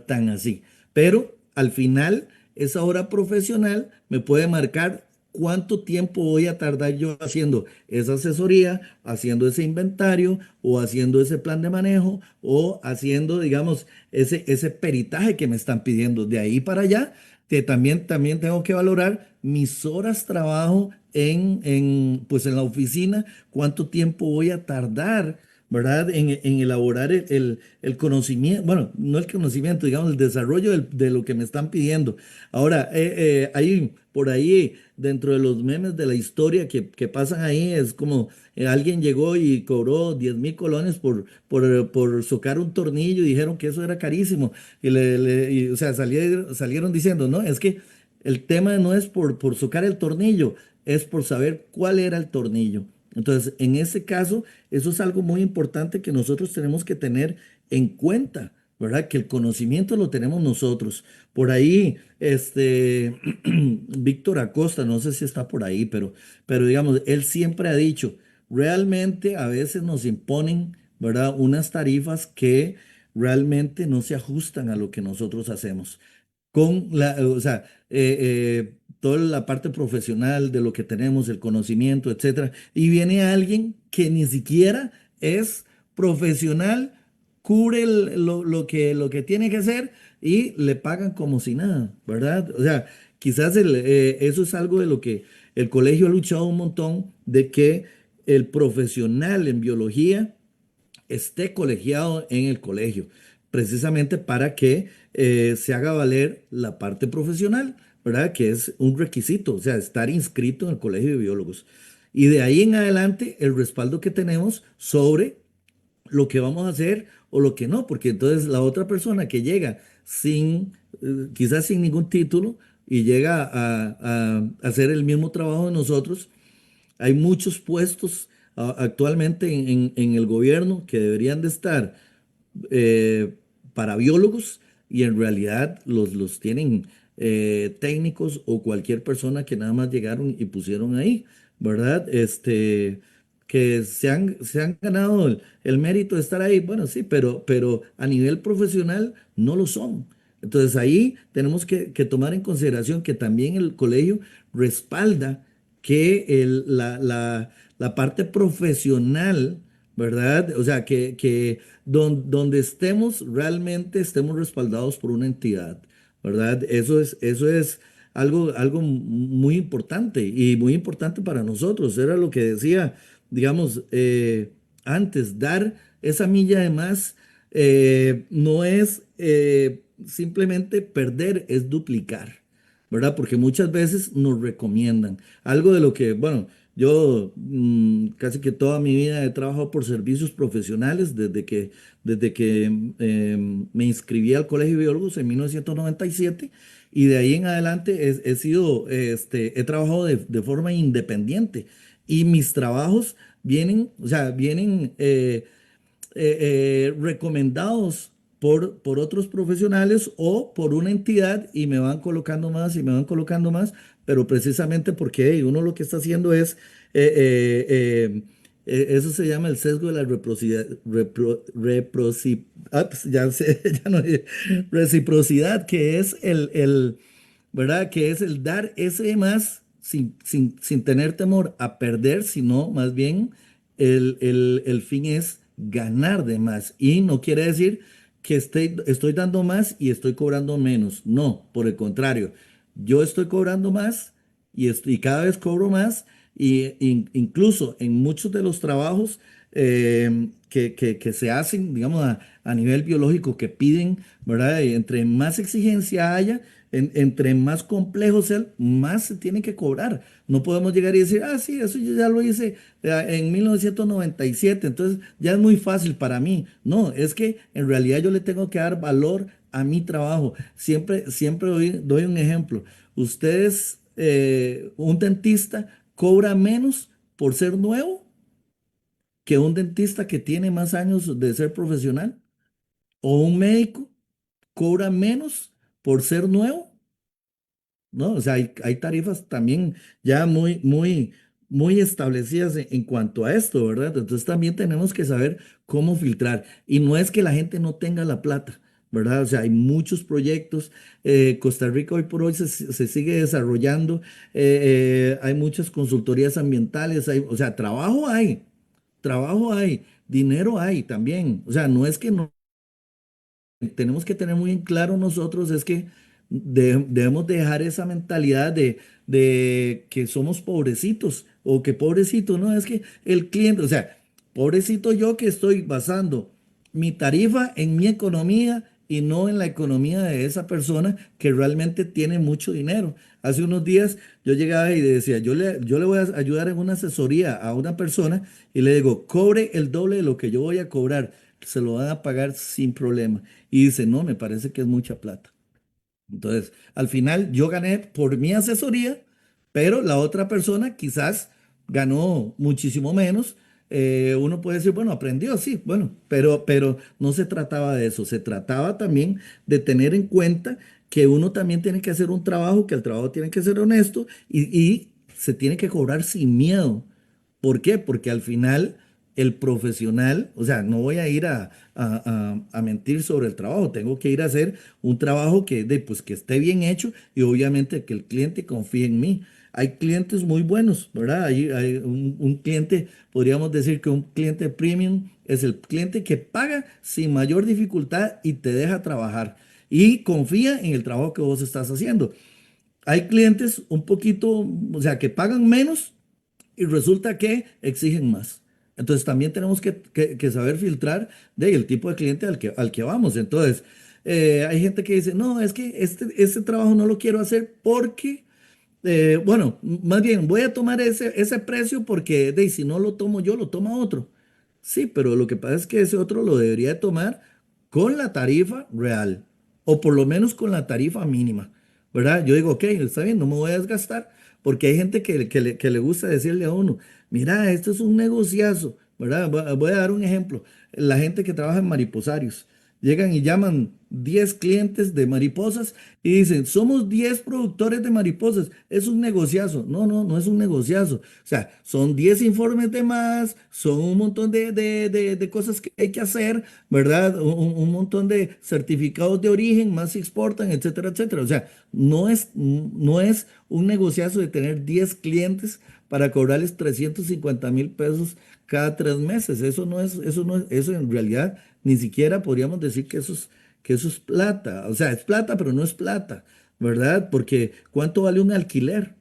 tan así. Pero al final, esa hora profesional me puede marcar cuánto tiempo voy a tardar yo haciendo esa asesoría, haciendo ese inventario o haciendo ese plan de manejo o haciendo, digamos, ese peritaje que me están pidiendo. De ahí para allá, que también tengo que valorar mis horas trabajo pues en la oficina, cuánto tiempo voy a tardar, ¿verdad? En elaborar el conocimiento, bueno, no el conocimiento, digamos, el desarrollo de lo que me están pidiendo. Ahora, hay por ahí, dentro de los memes de la historia que pasan ahí, es como alguien llegó y cobró 10,000 colones por socar un tornillo y dijeron que eso era carísimo. O sea, salieron diciendo, no, es que el tema no es por socar el tornillo, es por saber cuál era el tornillo. Entonces, en ese caso, eso es algo muy importante que nosotros tenemos que tener en cuenta, ¿verdad? Que el conocimiento lo tenemos nosotros. Por ahí, Víctor Acosta, no sé si está por ahí, pero digamos, él siempre ha dicho, realmente a veces nos imponen, ¿verdad? Unas tarifas que realmente no se ajustan a lo que nosotros hacemos. O sea, toda la parte profesional de lo que tenemos, el conocimiento, etcétera, y viene alguien que ni siquiera es profesional, cubre lo que tiene que hacer y le pagan como si nada, ¿verdad? O sea, quizás eso es algo de lo que el colegio ha luchado un montón, de que el profesional en biología esté colegiado en el colegio, precisamente para que se haga valer la parte profesional, ¿verdad? Que es un requisito, o sea, estar inscrito en el colegio de biólogos. Y de ahí en adelante, el respaldo que tenemos sobre lo que vamos a hacer o lo que no, porque entonces la otra persona que llega quizás sin ningún título y llega a hacer el mismo trabajo de nosotros, hay muchos puestos actualmente en el gobierno que deberían de estar eh, para biólogos y en realidad los tienen técnicos o cualquier persona que nada más llegaron y pusieron ahí, ¿verdad? Que se han ganado el mérito de estar ahí, bueno, sí, pero a nivel profesional no lo son. Entonces ahí tenemos que tomar en consideración que también el colegio respalda que la parte profesional, ¿verdad? O sea, que donde estemos, realmente estemos respaldados por una entidad, ¿verdad? Eso es algo muy importante y muy importante para nosotros. Era lo que decía, digamos, antes, dar esa milla de más no es simplemente perder, es duplicar. ¿Verdad? Porque muchas veces nos recomiendan. Algo de lo que, bueno, yo casi que toda mi vida he trabajado por servicios profesionales desde que me inscribí al Colegio de Biólogos en 1997 y de ahí en adelante he trabajado de forma independiente y mis trabajos vienen, o sea, vienen recomendados por otros profesionales o por una entidad y me van colocando más y me van colocando más, pero precisamente porque hey, uno lo que está haciendo es, eso se llama el sesgo de la ya sé, ya no, reciprocidad, que es ¿verdad? Que es el dar ese más sin tener temor a perder, sino más bien el fin es ganar de más. Y no quiere decir que estoy dando más y estoy cobrando menos. No, por el contrario, yo estoy cobrando más y cada vez cobro más. Incluso en muchos de los trabajos que se hacen, digamos, a nivel biológico, que piden, ¿verdad? Y entre más exigencia haya, entre más complejo sea, más se tiene que cobrar. No podemos llegar y decir, ah, sí, eso yo ya lo hice en 1997, entonces ya es muy fácil para mí. No, es que en realidad yo le tengo que dar valor a mi trabajo. Siempre doy un ejemplo. Ustedes, un dentista cobra menos por ser nuevo que un dentista que tiene más años de ser profesional, o un médico cobra menos por ser nuevo, ¿no? O sea, hay tarifas también ya muy establecidas en cuanto a esto, ¿verdad? Entonces también tenemos que saber cómo filtrar. Y no es que la gente no tenga la plata, ¿verdad? O sea, hay muchos proyectos. Costa Rica hoy por hoy se sigue desarrollando. Hay muchas consultorías ambientales. O sea, trabajo hay, dinero hay también. O sea, no es que no tenemos que tener muy en claro nosotros es que debemos dejar esa mentalidad de que somos pobrecitos o que pobrecito, no, es que el cliente, o sea, pobrecito yo que estoy basando mi tarifa en mi economía y no en la economía de esa persona que realmente tiene mucho dinero. Hace unos días yo llegaba y decía, yo le voy a ayudar en una asesoría a una persona y le digo, cobre el doble de lo que yo voy a cobrar, se lo van a pagar sin problema. Y dice, no, me parece que es mucha plata. Entonces, al final yo gané por mi asesoría, pero la otra persona quizás ganó muchísimo menos. Uno puede decir, bueno, aprendió, sí, bueno, pero no se trataba de eso, se trataba también de tener en cuenta que uno también tiene que hacer un trabajo, que el trabajo tiene que ser honesto y se tiene que cobrar sin miedo. ¿Por qué? Porque al final el profesional, o sea, no voy a ir a mentir sobre el trabajo, tengo que ir a hacer un trabajo pues, que esté bien hecho y obviamente que el cliente confíe en mí. Hay clientes muy buenos, ¿verdad? Hay un cliente, podríamos decir que un cliente premium es el cliente que paga sin mayor dificultad y te deja trabajar y confía en el trabajo que vos estás haciendo. Hay clientes un poquito, o sea, que pagan menos y resulta que exigen más. Entonces también tenemos que saber filtrar el tipo de cliente al que vamos. Entonces, hay gente que dice, no, es que este trabajo no lo quiero hacer porque, bueno, más bien voy a tomar ese precio porque si no lo tomo yo, lo toma otro. Sí, pero lo que pasa es que ese otro lo debería de tomar con la tarifa real o por lo menos con la tarifa mínima, ¿verdad? Yo digo, ok, está bien, no me voy a desgastar porque hay gente que le gusta decirle a uno, mira, esto es un negociazo, ¿verdad? Voy a dar un ejemplo. La gente que trabaja en mariposarios. Llegan y llaman 10 clientes de mariposas y dicen, somos 10 productores de mariposas. Es un negociazo. No, no, no es un negociazo. O sea, son 10 informes de más, son un montón de cosas que hay que hacer, ¿verdad? Un montón de certificados de origen, más se exportan, etcétera, etcétera. O sea, no es un negociazo de tener 10 clientes para cobrarles 350,000 pesos cada 3 meses. Eso en realidad ni siquiera podríamos decir que eso es plata. O sea, es plata, pero no es plata, ¿verdad? Porque ¿cuánto vale un alquiler?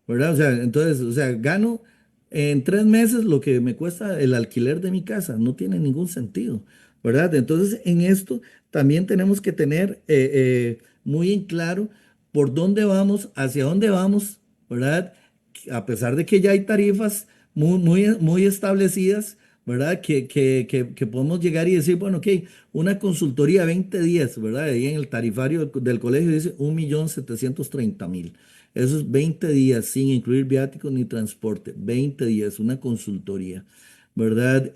¿Verdad? O sea, entonces, o sea, gano en 3 meses lo que me cuesta el alquiler de mi casa. No tiene ningún sentido, ¿verdad? Entonces, en esto también tenemos que tener muy en claro por dónde vamos, hacia dónde vamos, ¿verdad? A pesar de que ya hay tarifas muy, muy, muy establecidas, ¿verdad? Que podemos llegar y decir, bueno, ok, una consultoría 20 días, ¿verdad? Ahí en el tarifario del colegio dice 1,730,000. Eso es 20 días sin incluir viáticos ni transporte. 20 días, una consultoría, ¿verdad?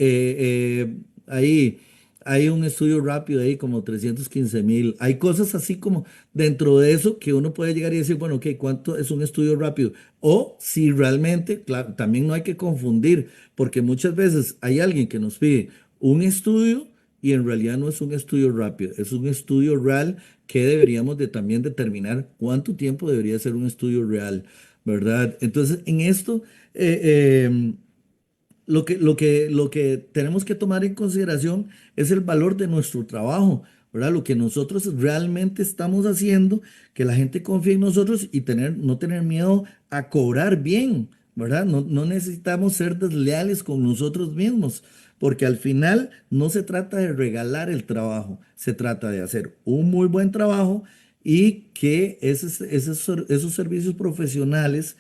Ahí hay un estudio rápido ahí como 315,000. Hay cosas así como dentro de eso que uno puede llegar y decir, bueno, ok, ¿cuánto es un estudio rápido? O si realmente, claro, también no hay que confundir, porque muchas veces hay alguien que nos pide un estudio y en realidad no es un estudio rápido, es un estudio real que deberíamos de también determinar cuánto tiempo debería ser un estudio real, ¿verdad? Entonces, en esto, lo que tenemos que tomar en consideración es el valor de nuestro trabajo, ¿verdad? Lo que nosotros realmente estamos haciendo, que la gente confíe en nosotros y no tener miedo a cobrar bien, ¿verdad? No necesitamos ser desleales con nosotros mismos, porque al final no se trata de regalar el trabajo, se trata de hacer un muy buen trabajo y que esos servicios profesionales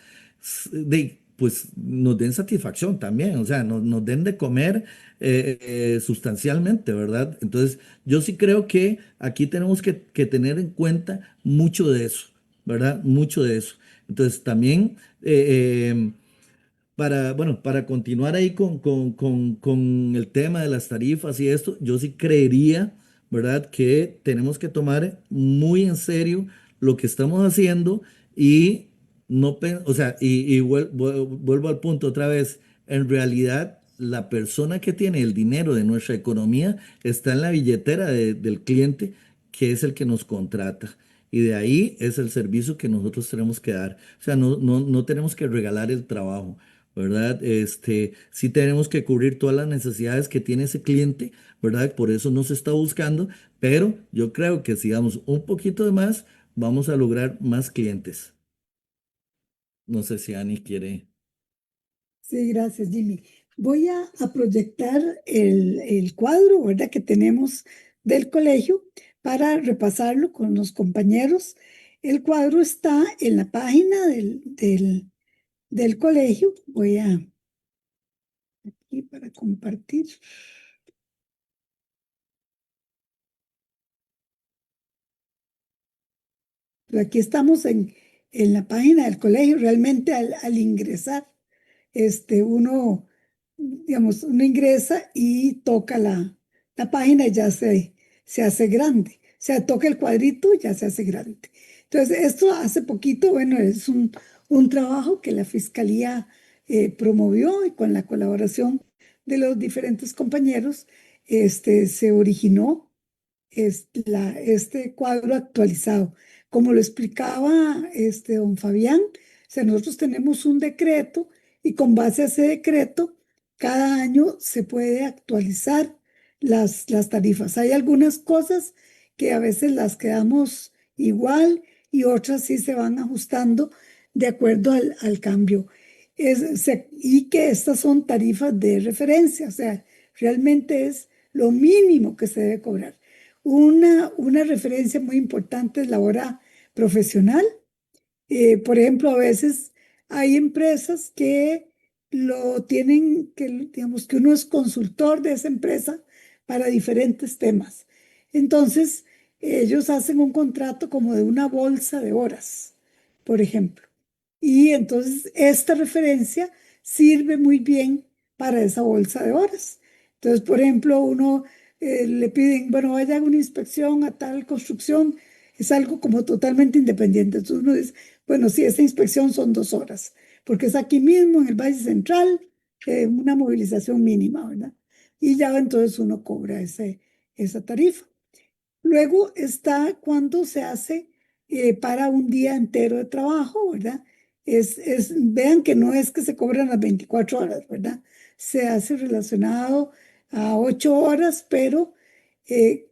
pues nos den satisfacción también, o sea, nos den de comer sustancialmente, ¿verdad? Entonces, yo sí creo que aquí tenemos que tener en cuenta mucho de eso, ¿verdad? Mucho de eso. Entonces, también para continuar ahí con el tema de las tarifas y esto, yo sí creería, ¿verdad? Que tenemos que tomar muy en serio lo que estamos haciendo y no, o sea, y vuelvo al punto otra vez, en realidad la persona que tiene el dinero de nuestra economía está en la billetera del cliente, que es el que nos contrata. Y de ahí es el servicio que nosotros tenemos que dar. O sea, no tenemos que regalar el trabajo. ¿Verdad? Sí tenemos que cubrir todas las necesidades que tiene ese cliente, ¿verdad? Por eso nos está buscando, pero yo creo que si damos un poquito de más, vamos a lograr más clientes. No sé si Ani quiere. Sí, gracias, Jimmy. Voy a proyectar el cuadro, ¿verdad? Que tenemos del colegio para repasarlo con los compañeros. El cuadro está en la página del colegio. Voy a aquí para compartir. Pero aquí estamos en la página del colegio. Realmente al ingresar, uno, digamos, uno ingresa y toca la página y ya se hace grande. O sea, toca el cuadrito y ya se hace grande. Entonces, esto hace poquito, bueno, es un trabajo que la Fiscalía promovió y con la colaboración de los diferentes compañeros, se originó este cuadro actualizado. Como lo explicaba don Fabián, o sea, nosotros tenemos un decreto y con base a ese decreto, cada año se puede actualizar las tarifas. Hay algunas cosas que a veces las quedamos igual y otras sí se van ajustando de acuerdo al cambio. Y que estas son tarifas de referencia, o sea, realmente es lo mínimo que se debe cobrar. Una referencia muy importante es la hora profesional. Por ejemplo, a veces hay empresas que lo tienen, que digamos que uno es consultor de esa empresa para diferentes temas. Entonces, ellos hacen un contrato como de una bolsa de horas, por ejemplo. Y entonces esta referencia sirve muy bien para esa bolsa de horas. Entonces, por ejemplo, uno le piden, bueno, vaya a una inspección a tal construcción, es algo como totalmente independiente. Entonces uno dice, bueno, sí, esa inspección son 2 horas, porque es aquí mismo en el Valle Central, una movilización mínima, ¿verdad? Y ya entonces uno cobra esa tarifa. Luego está cuando se hace para un día entero de trabajo, ¿verdad? Vean que no es que se cobran las 24 horas, ¿verdad? Se hace relacionado a 8 horas, pero eh,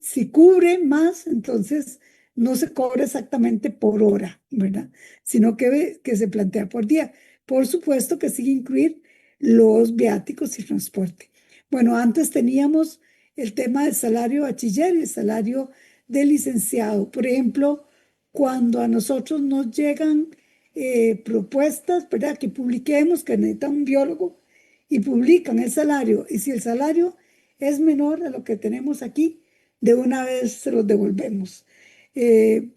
si cubre más, entonces no se cobra exactamente por hora, ¿verdad? Sino que se plantea por día. Por supuesto que sigue incluir los viáticos y transporte. Bueno, antes teníamos el tema del salario bachiller y el salario de licenciado. Por ejemplo, cuando a nosotros nos llegan propuestas, ¿verdad? Que publiquemos, que necesitan un biólogo y publican el salario. Y si el salario es menor a lo que tenemos aquí, de una vez se los devolvemos.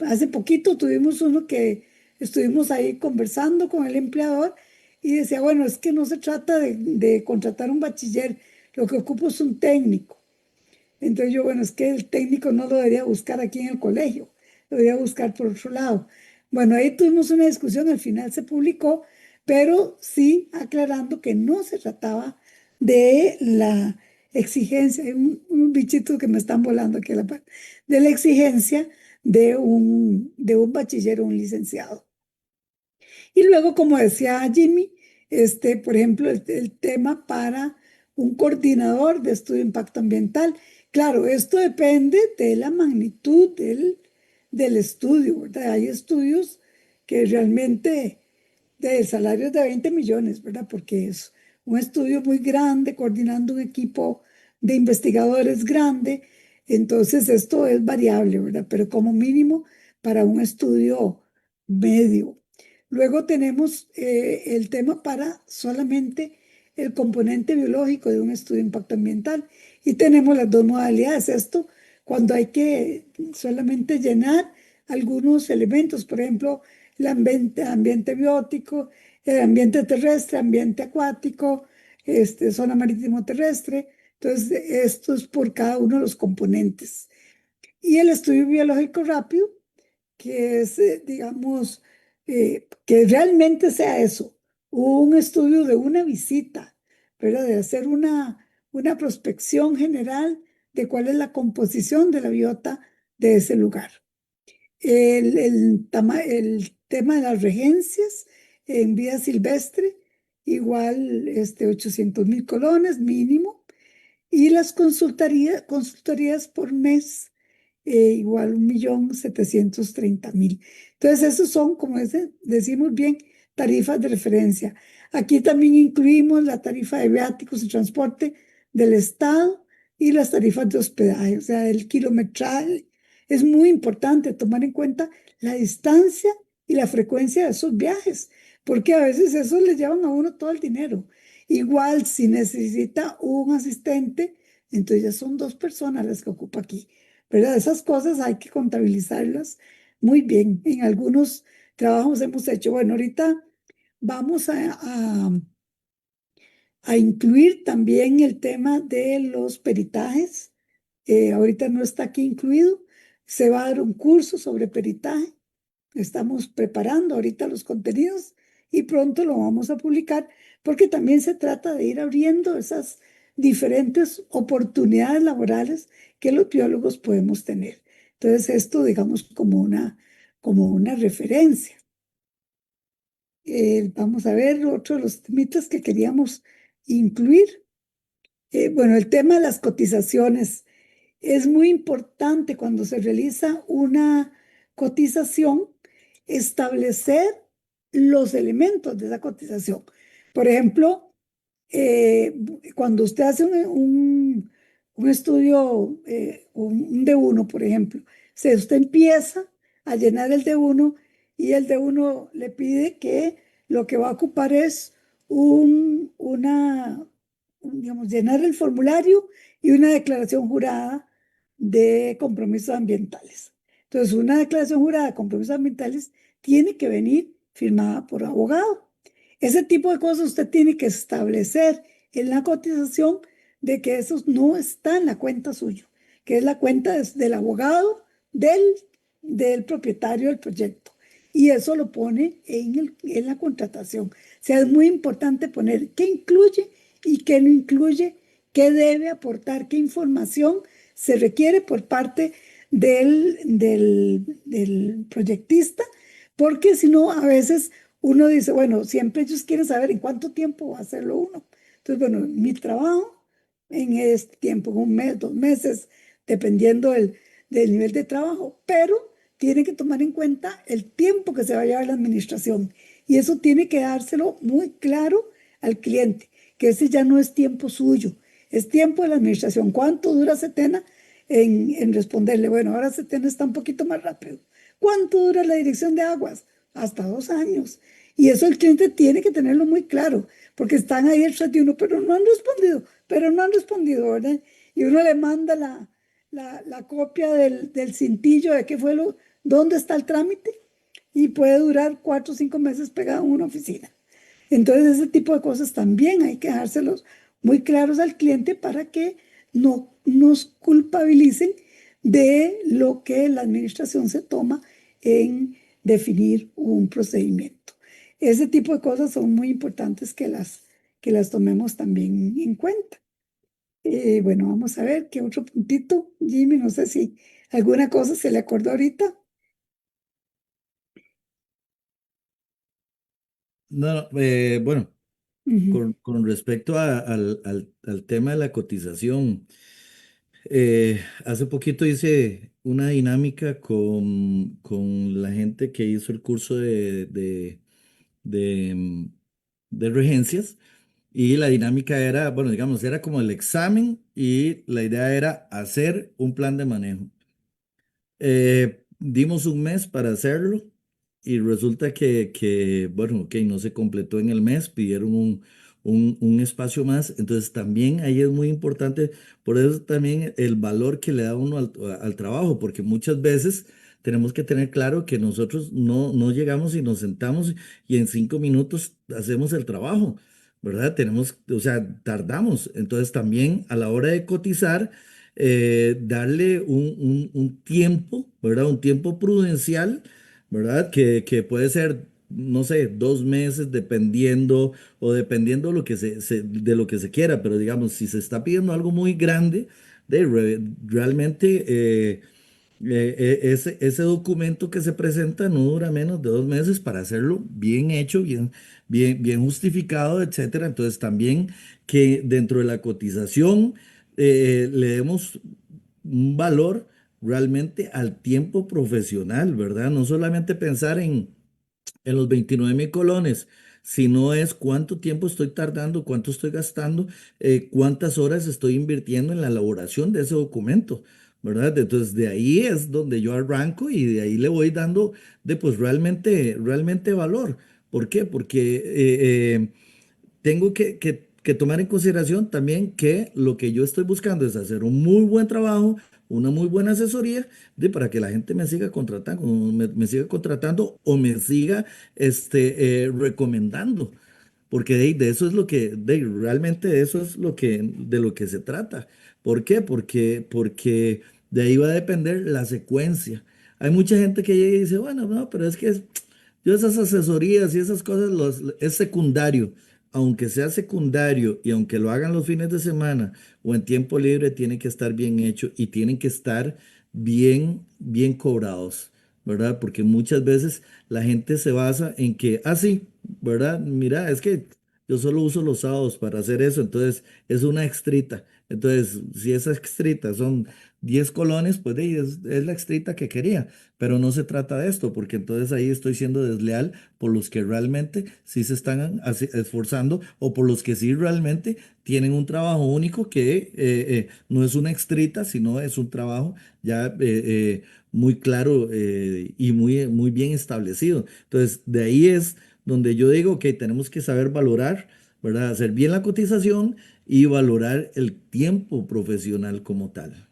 Hace poquito tuvimos uno que estuvimos ahí conversando con el empleador y decía, bueno, es que no se trata de contratar un bachiller, lo que ocupo es un técnico. Entonces yo, bueno, es que el técnico no lo debería buscar aquí en el colegio, lo debería buscar por otro lado. Bueno, ahí tuvimos una discusión, al final se publicó, pero sí aclarando que no se trataba de la exigencia, hay un bichito que me están volando aquí a la par, de la exigencia de un bachiller o un licenciado. Y luego, como decía Jimmy, por ejemplo, el tema para un coordinador de estudio de impacto ambiental. Claro, esto depende de la magnitud del estudio, ¿verdad? Hay estudios que realmente de salarios de 20 millones, ¿verdad? Porque es un estudio muy grande, coordinando un equipo de investigadores grande. Entonces, esto es variable, ¿verdad? Pero como mínimo para un estudio medio. Luego tenemos el tema para solamente el componente biológico de un estudio de impacto ambiental y tenemos las dos modalidades. Esto cuando hay que solamente llenar algunos elementos, por ejemplo, el ambiente biótico, el ambiente terrestre, ambiente acuático, zona marítimo terrestre. Entonces, esto es por cada uno de los componentes. Y el estudio biológico rápido, que es, digamos, que realmente sea eso, un estudio de una visita, ¿verdad? De hacer una prospección general de cuál es la composición de la biota de ese lugar. El tema de las regencias en vida silvestre, igual 800.000 colones mínimo, y las consultorías por mes, igual 1.730.000. Entonces, esos son, como decimos bien, tarifas de referencia. Aquí también incluimos la tarifa de viáticos y transporte del Estado y las tarifas de hospedaje, o sea, el kilometraje. Es muy importante tomar en cuenta la distancia y la frecuencia de esos viajes, porque a veces eso le llevan a uno todo el dinero. Igual, si necesita un asistente, entonces ya son 2 personas las que ocupa aquí, ¿verdad? Esas cosas hay que contabilizarlas muy bien. En algunos trabajos hemos hecho, bueno, ahorita vamos a incluir también el tema de los peritajes. Ahorita no está aquí incluido. Se va a dar un curso sobre peritaje. Estamos preparando ahorita los contenidos y pronto lo vamos a publicar porque también se trata de ir abriendo esas diferentes oportunidades laborales que los biólogos podemos tener. Entonces, esto, digamos, como una referencia. Vamos a ver otro de los temitas que queríamos incluir. Bueno, el tema de las cotizaciones es muy importante cuando se realiza una cotización, establecer los elementos de esa cotización. Por ejemplo, cuando usted hace un estudio, un D1, por ejemplo, si usted empieza a llenar el D1 y el D1 le pide que lo que va a ocupar es digamos, llenar el formulario y una declaración jurada de compromisos ambientales. Entonces, una declaración jurada de compromisos ambientales tiene que venir firmada por abogado. Ese tipo de cosas usted tiene que establecer en la cotización de que eso no está en la cuenta suyo, que es la cuenta del abogado del propietario del proyecto. Y eso lo pone en la contratación. O sea, es muy importante poner qué incluye y qué no incluye, qué debe aportar, qué información se requiere por parte del proyectista, porque si no, a veces uno dice, bueno, siempre ellos quieren saber en cuánto tiempo va a hacerlo uno. Entonces, bueno, mi trabajo en este tiempo, en un mes, 2 meses, dependiendo del nivel de trabajo, pero tiene que tomar en cuenta el tiempo que se va a llevar la administración. Y eso tiene que dárselo muy claro al cliente, que ese ya no es tiempo suyo, es tiempo de la administración. ¿Cuánto dura Setena en responderle? Bueno, ahora Setena está un poquito más rápido. ¿Cuánto dura la dirección de aguas? Hasta 2 años. Y eso el cliente tiene que tenerlo muy claro, porque están ahí detrás de uno, pero no han respondido, ¿verdad? Y uno le manda la copia del cintillo de qué fue dónde está el trámite, y puede durar 4 o 5 meses pegado en una oficina. Entonces, ese tipo de cosas también hay que dejárselos muy claros al cliente para que no nos culpabilicen de lo que la administración se toma en definir un procedimiento. Ese tipo de cosas son muy importantes que las tomemos también en cuenta. Bueno, vamos a ver qué otro puntito, Jimmy, no sé si alguna cosa se le acordó ahorita. No, no, bueno, Ujú. con respecto al tema de la cotización, hace poquito hice una dinámica con la gente que hizo el curso de, mm, de regencias y la dinámica era, bueno, digamos, era como el examen y la idea era hacer un plan de manejo. Dimos un mes para hacerlo y resulta bueno, ok, no se completó en el mes, pidieron un espacio más, entonces también ahí es muy importante, por eso también el valor que le da uno al trabajo, porque muchas veces tenemos que tener claro que nosotros no llegamos y nos sentamos y en 5 minutos hacemos el trabajo, ¿verdad? O sea, tardamos, entonces también a la hora de cotizar darle un tiempo, ¿verdad? Un tiempo prudencial, ¿verdad? Que puede ser, no sé, 2 meses, dependiendo o dependiendo de lo que se quiera, pero digamos, si se está pidiendo algo muy grande, realmente ese documento que se presenta no dura menos de 2 meses para hacerlo bien hecho, bien justificado, etcétera. Entonces también que dentro de la cotización le demos un valor realmente al tiempo profesional, ¿verdad? No solamente pensar en los 29.000 colones, sino es cuánto tiempo estoy tardando, cuánto estoy gastando, cuántas horas estoy invirtiendo en la elaboración de ese documento, ¿verdad? Entonces de ahí es donde yo arranco y de ahí le voy dando pues realmente valor. ¿Por qué? Porque tengo que tomar en consideración también que lo que yo estoy buscando es hacer un muy buen trabajo, una muy buena asesoría para que la gente me siga contratando o me siga recomendando. Porque de eso es realmente de eso es de lo que se trata. ¿Por qué? Porque de ahí va a depender la secuencia. Hay mucha gente que llega y dice, bueno, no, pero es que yo esas asesorías y esas cosas es secundario. Aunque sea secundario y aunque lo hagan los fines de semana o en tiempo libre, tiene que estar bien hecho y tienen que estar bien cobrados, ¿verdad? Porque muchas veces la gente se basa en que, ah, sí, ¿verdad? Mira, es que yo solo uso los sábados para hacer eso, entonces es una extrita. Entonces, si esa extrita son 10 colones, pues es la extrita que quería, pero no se trata de esto, porque entonces ahí estoy siendo desleal por los que realmente sí se están esforzando o por los que sí realmente tienen un trabajo único que no es una extrita, sino es un trabajo ya muy claro y muy bien establecido. Entonces, de ahí es donde yo digo que tenemos que saber valorar, ¿verdad? Hacer bien la cotización y valorar el tiempo profesional como tal.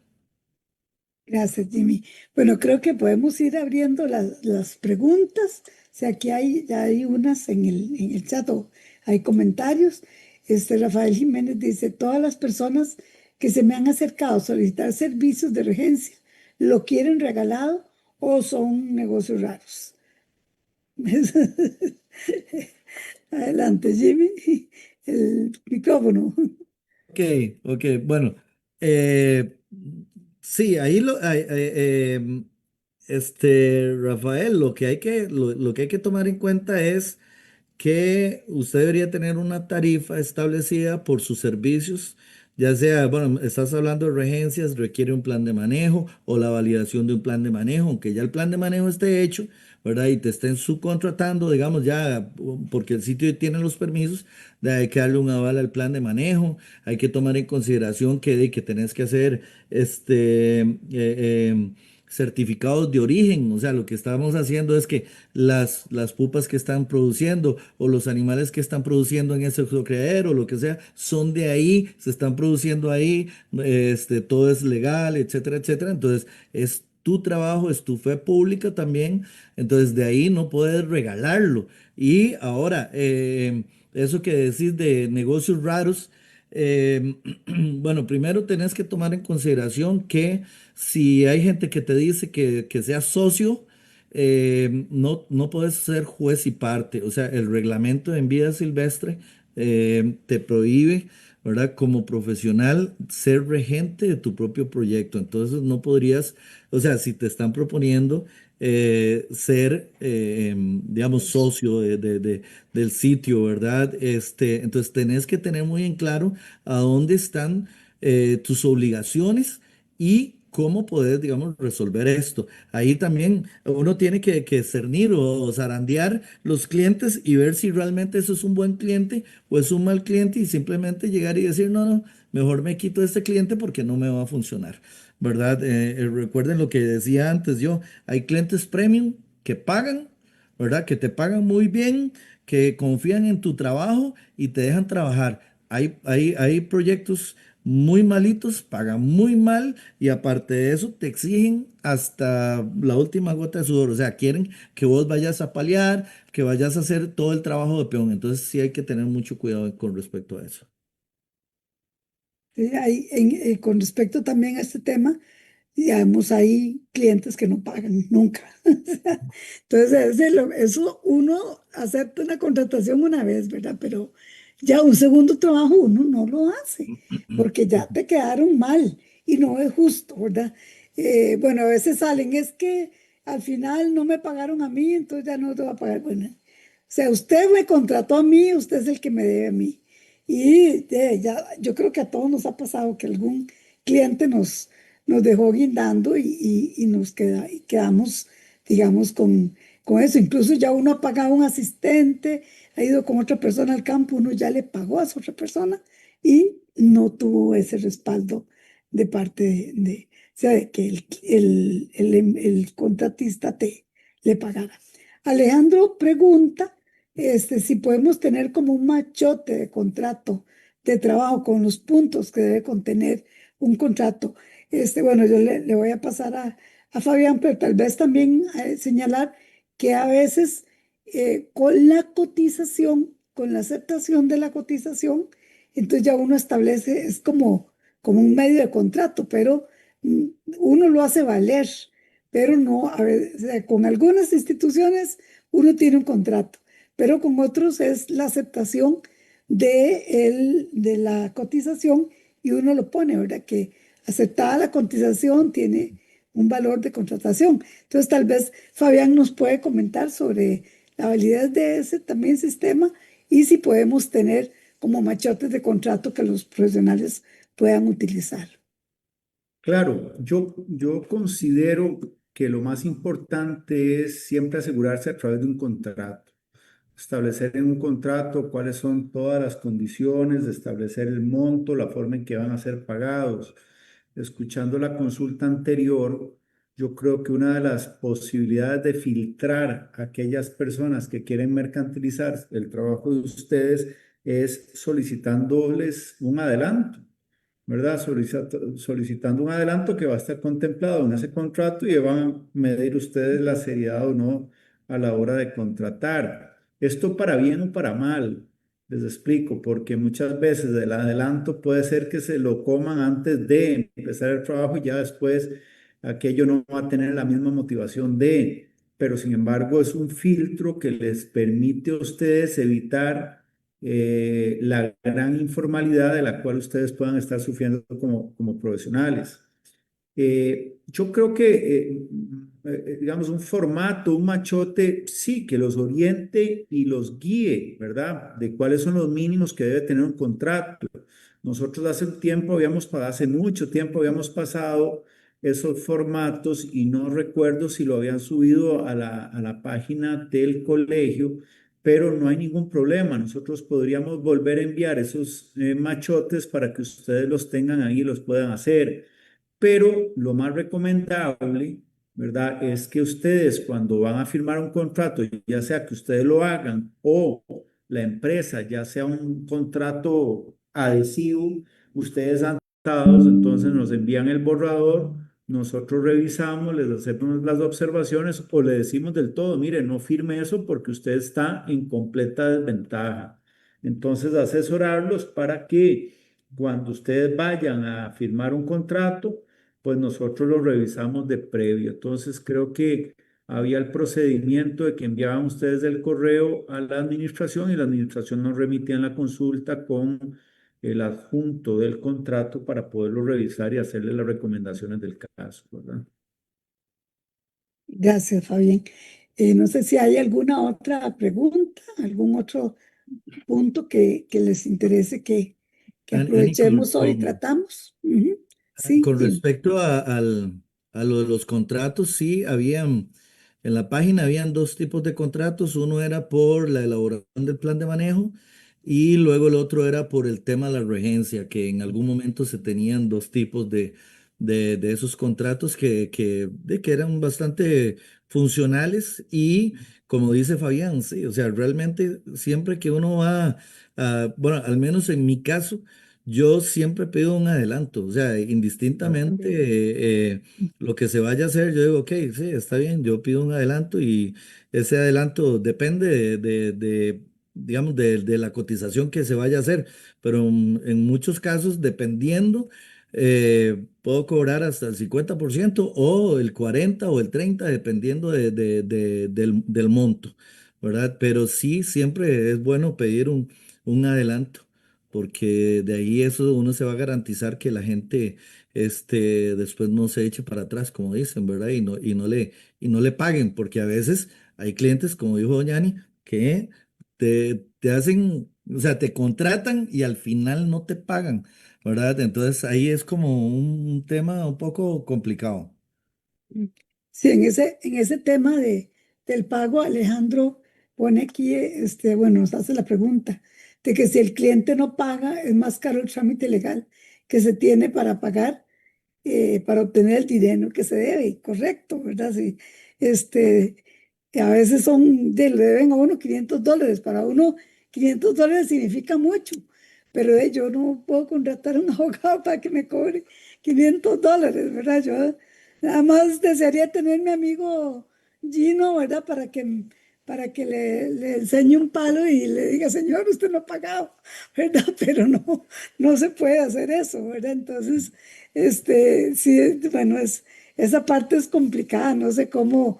Gracias, Jimmy. Bueno, creo que podemos ir abriendo las preguntas. O sea, aquí ya hay unas en el chat o hay comentarios. Rafael Jiménez dice, todas las personas que se me han acercado a solicitar servicios de regencia, ¿lo quieren regalado o son negocios raros? Adelante, Jimmy. El micrófono. Ok, ok, bueno, eh, sí, Rafael, lo que hay que tomar en cuenta es que usted debería tener una tarifa establecida por sus servicios, ya sea, bueno, estás hablando de regencias, requiere un plan de manejo o la validación de un plan de manejo, aunque ya el plan de manejo esté hecho, ¿verdad? Y te estén subcontratando, digamos, ya, porque el sitio tiene los permisos, hay que darle un aval al plan de manejo, hay que tomar en consideración que tenés que hacer certificados de origen, o sea, lo que estamos haciendo es que las pupas que están produciendo o los animales que están produciendo en ese criadero o lo que sea, son de ahí, se están produciendo ahí, todo es legal, etcétera, etcétera. Entonces, es tu trabajo, es tu fe pública también, entonces de ahí no puedes regalarlo. Y ahora, eso que decís de negocios raros, eh, bueno, primero tenés que tomar en consideración que si hay gente que te dice que seas socio, no puedes ser juez y parte. O sea, el reglamento en vida silvestre te prohíbe, ¿verdad? Como profesional, ser regente de tu propio proyecto. Entonces, no podrías, o sea, si te están proponiendo ser, digamos, socio del sitio, ¿verdad? Entonces, tenés que tener muy en claro a dónde están tus obligaciones y cómo poder, digamos, resolver esto. Ahí también uno tiene que cernir o zarandear los clientes y ver si realmente eso es un buen cliente o es un mal cliente y simplemente llegar y decir, no, no, mejor me quito de este cliente porque no me va a funcionar, ¿verdad? Recuerden lo que decía antes yo, hay clientes premium que pagan, ¿verdad? Que te pagan muy bien, que confían en tu trabajo y te dejan trabajar. Hay proyectos muy malitos, pagan muy mal y aparte de eso te exigen hasta la última gota de sudor. O sea, quieren que vos vayas a paliar, que vayas a hacer todo el trabajo de peón. Entonces sí hay que tener mucho cuidado con respecto a eso. Sí, con respecto también a este tema, digamos, hay clientes que no pagan nunca. Entonces, eso uno acepta una contratación una vez, ¿verdad? Pero ya un segundo trabajo uno no lo hace, porque ya te quedaron mal y no es justo, ¿verdad? Bueno, a veces salen, es que al final no me pagaron a mí, entonces ya no te va a pagar. Bueno, o sea, usted me contrató a mí, usted es el que me debe a mí. Y ya, yo creo que a todos nos ha pasado que algún cliente nos dejó guindando y y quedamos, digamos, con eso. Incluso ya uno ha pagado a un asistente, ha ido con otra persona al campo, uno ya le pagó a esa otra persona y no tuvo ese respaldo de parte o sea, de que el contratista le pagara. Alejandro pregunta si podemos tener como un machote de contrato de trabajo con los puntos que debe contener un contrato. Bueno, yo le voy a pasar a Fabián, pero tal vez también señalar que a veces con la cotización, con la aceptación de la cotización, entonces ya uno establece, es como un medio de contrato, pero mm, uno lo hace valer, pero no, a ver, o sea, con algunas instituciones uno tiene un contrato, pero con otros es la aceptación de la cotización y uno lo pone, ¿verdad? Que aceptada la cotización tiene un valor de contratación. Entonces, tal vez Fabián nos puede comentar sobre la validez de ese también sistema y si podemos tener como machotes de contrato que los profesionales puedan utilizar. Claro, yo considero que lo más importante es siempre asegurarse a través de un contrato. Establecer en un contrato cuáles son todas las condiciones, de establecer el monto, la forma en que van a ser pagados. Escuchando la consulta anterior, yo creo que una de las posibilidades de filtrar a aquellas personas que quieren mercantilizar el trabajo de ustedes es solicitándoles un adelanto. ¿Verdad? Solicitando un adelanto que va a estar contemplado en ese contrato y van a medir ustedes la seriedad o no a la hora de contratar. Esto para bien o para mal, les explico, porque muchas veces el adelanto puede ser que se lo coman antes de empezar el trabajo y ya después aquello no va a tener la misma motivación pero sin embargo es un filtro que les permite a ustedes evitar la gran informalidad de la cual ustedes puedan estar sufriendo como profesionales. Yo creo que, digamos, un formato, un machote, sí, que los oriente y los guíe, ¿verdad? De cuáles son los mínimos que debe tener un contrato. Nosotros hace mucho tiempo habíamos pasado esos formatos y no recuerdo si lo habían subido a la página del colegio, pero no hay ningún problema. Nosotros podríamos volver a enviar esos machotes para que ustedes los tengan ahí y los puedan hacer. Pero lo más recomendable, ¿verdad? Es que ustedes cuando van a firmar un contrato, ya sea que ustedes lo hagan o la empresa, ya sea un contrato adhesivo, ustedes han dados, entonces nos envían el borrador, nosotros revisamos, les hacemos las observaciones o le decimos del todo, mire, no firme eso porque usted está en completa desventaja. Entonces, asesorarlos para que cuando ustedes vayan a firmar un contrato, pues nosotros lo revisamos de previo. Entonces creo que había el procedimiento de que enviaban ustedes el correo a la administración y la administración nos remitía en la consulta con el adjunto del contrato para poderlo revisar y hacerle las recomendaciones del caso, ¿verdad? Gracias, Fabián. No sé si hay alguna otra pregunta, algún otro punto que les interese que Ani, aprovechemos hoy y tratamos. Ujú. Sí, con dime. respecto a lo de los contratos, sí, en la página habían dos tipos de contratos. Uno era por la elaboración del plan de manejo y luego el otro era por el tema de la regencia, que en algún momento se tenían dos tipos de esos contratos que eran bastante funcionales y como dice Fabián, sí, o sea, realmente siempre que uno va, bueno, al menos en mi caso, yo siempre pido un adelanto, o sea, indistintamente lo que se vaya a hacer, yo digo, ok, sí, está bien, yo pido un adelanto y ese adelanto depende digamos, de la cotización que se vaya a hacer, pero en muchos casos, dependiendo, puedo cobrar hasta el 50% o el 40 o el 30, dependiendo del monto, ¿verdad? Pero sí, siempre es bueno pedir un adelanto porque de ahí eso uno se va a garantizar que la gente después no se eche para atrás, como dicen, ¿verdad? Y no le paguen, porque a veces hay clientes, como dijo Doña Ani, que te hacen, o sea, te contratan y al final no te pagan, ¿verdad? Entonces ahí es como un tema un poco complicado. Sí, en ese tema del pago, Alejandro pone aquí, bueno, nos hace la pregunta de que si el cliente no paga, es más caro el trámite legal que se tiene para pagar, para obtener el dinero que se debe, correcto, ¿verdad? Sí, este, a veces le deben a uno $500, para uno $500 significa mucho, pero yo no puedo contratar a un abogado para que me cobre $500, ¿verdad? Yo nada más desearía tener mi amigo Gino, ¿verdad? Para que le enseñe un palo y le diga, señor, usted no ha pagado, ¿verdad? Pero no se puede hacer eso, ¿verdad? Entonces, sí, bueno, esa parte es complicada, no sé cómo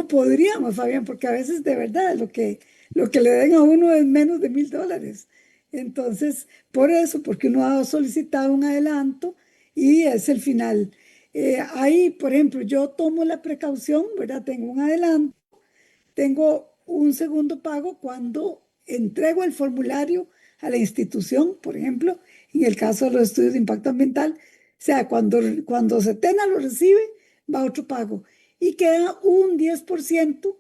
podríamos, Fabián, porque a veces de verdad lo que le den a uno es menos de $1,000. Entonces, por eso, porque uno ha solicitado un adelanto y es el final. Ahí, por ejemplo, yo tomo la precaución, ¿verdad? Tengo un adelanto, tengo un segundo pago cuando entrego el formulario a la institución, por ejemplo, en el caso de los estudios de impacto ambiental, o sea, cuando Setena lo recibe, va otro pago y queda un 10%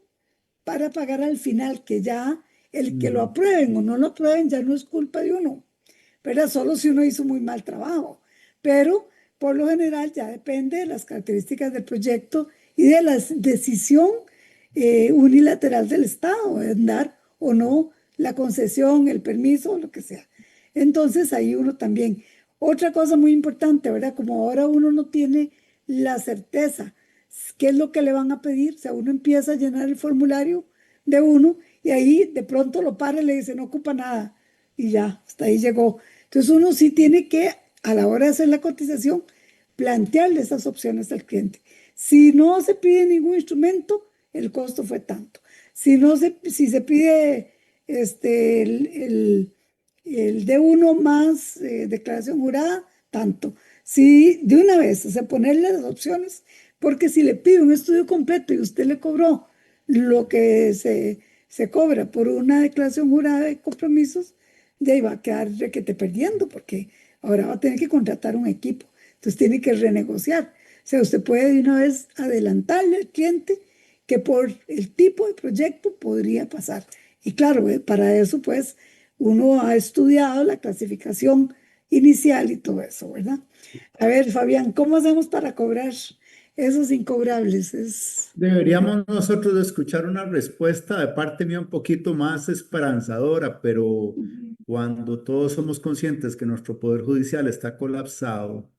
para pagar al final, que ya el que lo Mm. aprueben o no lo aprueben ya no es culpa de uno, ¿verdad? Solo si uno hizo muy mal trabajo, pero por lo general ya depende de las características del proyecto y de la decisión unilateral del Estado, en dar o no la concesión, el permiso, lo que sea. Entonces ahí uno también, otra cosa muy importante, ¿verdad? Como ahora uno no tiene la certeza qué es lo que le van a pedir, o sea, uno empieza a llenar el formulario de uno y ahí de pronto lo para y le dice no ocupa nada y ya, hasta ahí llegó. Entonces uno sí tiene que, a la hora de hacer la cotización, plantearle esas opciones al cliente. Si no se pide ningún instrumento, el costo fue tanto. Si se pide el D1 más declaración jurada, tanto. Si de una vez, o sea, ponerle las opciones, porque si le pide un estudio completo y usted le cobró lo que se cobra por una declaración jurada de compromisos, de ahí va a quedar requete perdiendo, porque ahora va a tener que contratar un equipo. Entonces tiene que renegociar. O sea, usted puede de una vez adelantarle al cliente que por el tipo de proyecto podría pasar. Y claro, para eso pues uno ha estudiado la clasificación inicial y todo eso, ¿verdad? A ver, Fabián, ¿cómo hacemos para cobrar esos incobrables? Deberíamos nosotros de escuchar una respuesta de parte mía un poquito más esperanzadora, pero cuando todos somos conscientes que nuestro poder judicial está colapsado,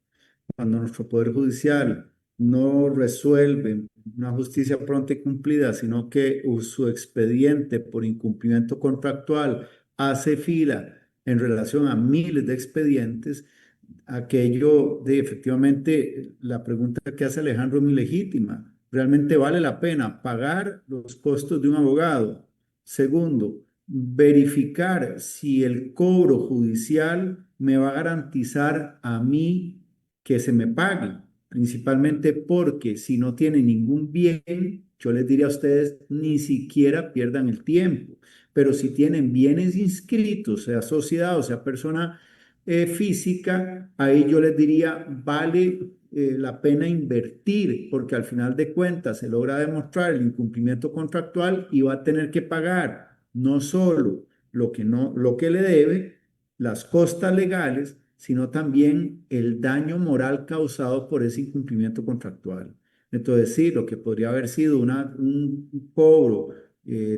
cuando nuestro poder judicial no resuelve una justicia pronta y cumplida, sino que su expediente por incumplimiento contractual hace fila en relación a miles de expedientes, aquello de efectivamente la pregunta que hace Alejandro es muy legítima. ¿Realmente vale la pena pagar los costos de un abogado? Segundo, verificar si el cobro judicial me va a garantizar a mí que se me pague, principalmente porque si no tiene ningún bien, yo les diría a ustedes, ni siquiera pierdan el tiempo, pero si tienen bienes inscritos, sea sociedad o sea persona física, ahí yo les diría, vale la pena invertir, porque al final de cuentas se logra demostrar el incumplimiento contractual y va a tener que pagar no solo lo que le debe, las costas legales, sino también el daño moral causado por ese incumplimiento contractual. Entonces, sí, lo que podría haber sido un cobro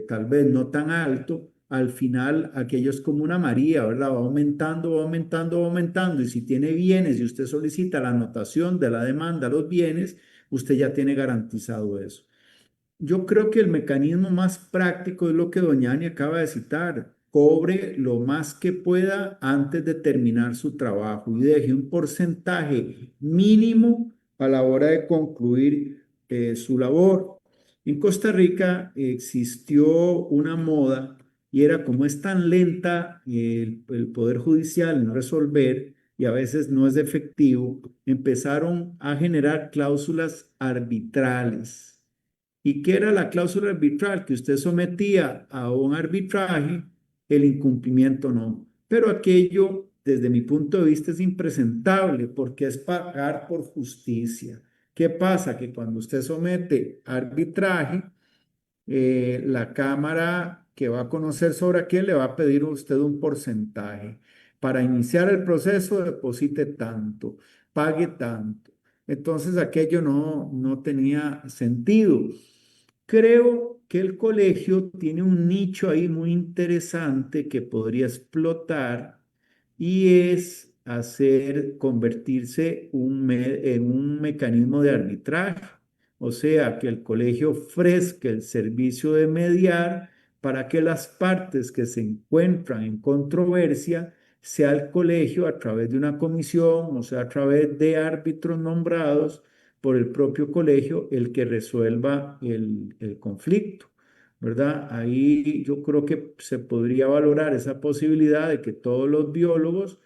tal vez no tan alto, al final aquello es como una María, ¿verdad? Va aumentando, va aumentando, va aumentando. Y si tiene bienes y usted solicita la anotación de la demanda a los bienes, usted ya tiene garantizado eso. Yo creo que el mecanismo más práctico es lo que doña Ani acaba de citar. Cobre lo más que pueda antes de terminar su trabajo y deje un porcentaje mínimo a la hora de concluir su labor. En Costa Rica existió una moda y era como es tan lenta el Poder Judicial en resolver y a veces no es efectivo, empezaron a generar cláusulas arbitrales. ¿Y qué era la cláusula arbitral? Que usted sometía a un arbitraje, el incumplimiento no. Pero aquello, desde mi punto de vista, es impresentable porque es pagar por justicia. ¿Qué pasa? Que cuando usted somete arbitraje, la Cámara que va a conocer sobre aquel le va a pedir a usted un porcentaje. Para iniciar el proceso, deposite tanto, pague tanto. Entonces aquello no tenía sentido. Creo que el colegio tiene un nicho ahí muy interesante que podría explotar y es convertirse en un mecanismo de arbitraje. O sea, que el colegio ofrezca el servicio de mediar para que las partes que se encuentran en controversia sea el colegio a través de una comisión, o sea, a través de árbitros nombrados, por el propio colegio el que resuelva el conflicto, ¿verdad? Ahí yo creo que se podría valorar esa posibilidad de que todos los biólogos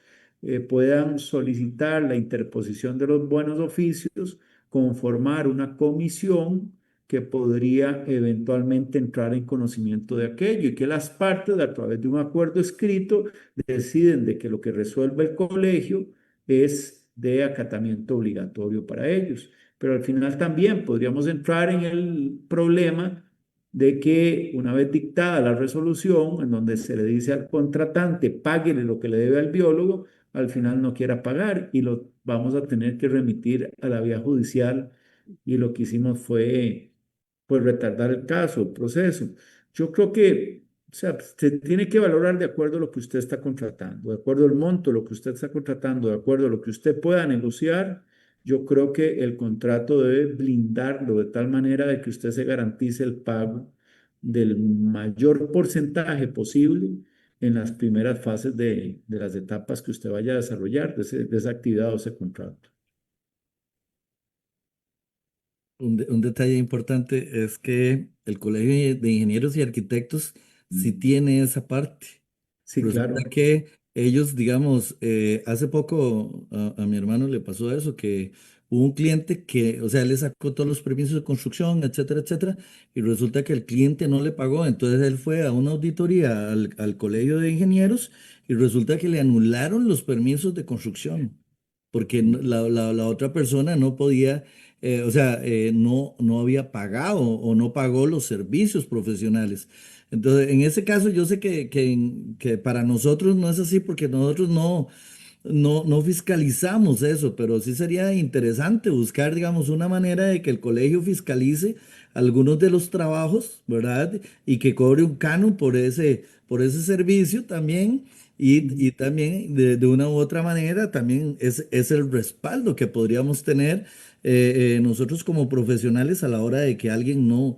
puedan solicitar la interposición de los buenos oficios, conformar una comisión que podría eventualmente entrar en conocimiento de aquello y que las partes, a través de un acuerdo escrito, deciden de que lo que resuelva el colegio es de acatamiento obligatorio para ellos. Pero al final también podríamos entrar en el problema de que una vez dictada la resolución, en donde se le dice al contratante, páguele lo que le debe al biólogo, al final no quiera pagar y lo vamos a tener que remitir a la vía judicial y lo que hicimos fue pues retardar el caso, el proceso. Yo creo que, o sea, se tiene que valorar de acuerdo a lo que usted está contratando, de acuerdo al monto, lo que usted está contratando, de acuerdo a lo que usted pueda negociar. Yo creo que el contrato debe blindarlo de tal manera de que usted se garantice el pago del mayor porcentaje posible en las primeras fases de las etapas que usted vaya a desarrollar de esa actividad o ese contrato. Un detalle importante es que el Colegio de Ingenieros y Arquitectos sí tiene esa parte. Sí, Resulta claro. que ellos, digamos, hace poco a mi hermano le pasó eso, que hubo un cliente que, o sea, él le sacó todos los permisos de construcción, etcétera, etcétera, y resulta que el cliente no le pagó. Entonces él fue a una auditoría al Colegio de Ingenieros y resulta que le anularon los permisos de construcción porque la otra persona no podía, o sea, no había pagado o no pagó los servicios profesionales. Entonces, en ese caso, yo sé que para nosotros no es así porque nosotros no fiscalizamos eso, pero sí sería interesante buscar, digamos, una manera de que el colegio fiscalice algunos de los trabajos, ¿verdad? Y que cobre un canon por ese servicio también. Y también de una u otra manera también es el respaldo que podríamos tener nosotros como profesionales a la hora de que alguien no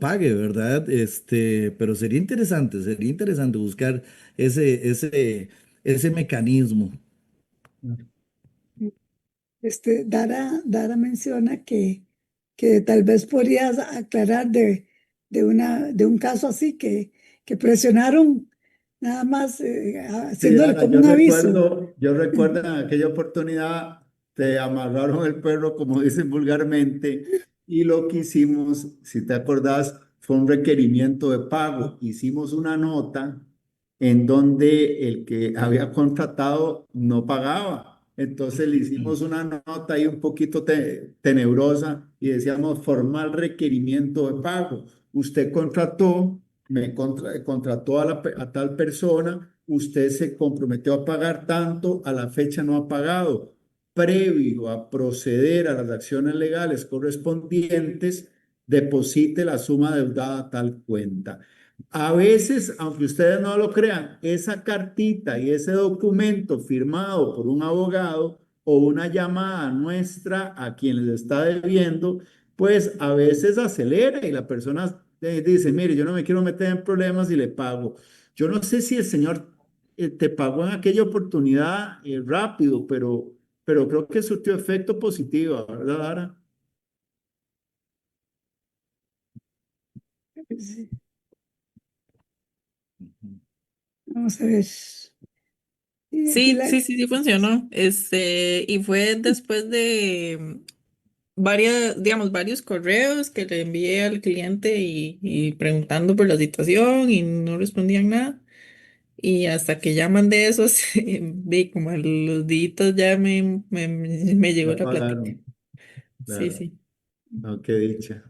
pague, ¿verdad? Pero sería interesante buscar ese mecanismo. Dara menciona que tal vez podrías aclarar de un caso así que presionaron nada más Sí, haciéndole Ana, como un aviso. yo recuerdo en aquella oportunidad, te amarraron el perro, como dicen vulgarmente, y lo que hicimos, si te acordás, fue un requerimiento de pago. Hicimos una nota en donde el que había contratado no pagaba. Entonces le hicimos una nota ahí un poquito tenebrosa y decíamos formal requerimiento de pago. Usted contrató, contrató a tal persona, usted se comprometió a pagar tanto, a la fecha no ha pagado. Previo a proceder a las acciones legales correspondientes, deposite la suma deudada a tal cuenta. A veces, aunque ustedes no lo crean, esa cartita y ese documento firmado por un abogado o una llamada nuestra a quien les está debiendo, pues a veces acelera y la persona dice, mire, yo no me quiero meter en problemas y le pago. Yo no sé si el señor te pagó en aquella oportunidad rápido, pero creo que surtió efecto positivo, ¿verdad, Dara? Sí. Vamos a ver. Y aquí Sí, sí, sí, sí funcionó. Y fue después de digamos, varios correos que le envié al cliente y preguntando por la situación y no respondían nada. Y hasta que ya mandé esos, vi como a los días ya me llegó Ya la platica. pagaron, Sí, claro. sí. No, qué dicha.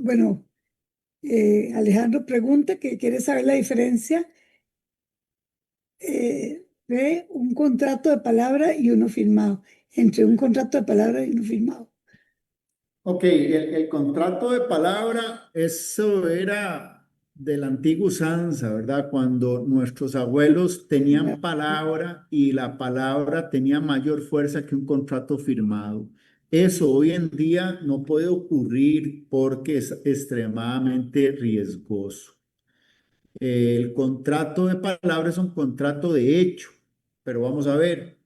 Bueno, Alejandro pregunta que quiere saber la diferencia de un contrato de palabra y uno firmado, entre un contrato de palabra y uno firmado. Ok, el contrato de palabra, eso era de la antigua usanza, ¿verdad? Cuando nuestros abuelos tenían palabra y la palabra tenía mayor fuerza que un contrato firmado. Eso hoy en día no puede ocurrir porque es extremadamente riesgoso. El contrato de palabra es un contrato de hecho, pero vamos a ver.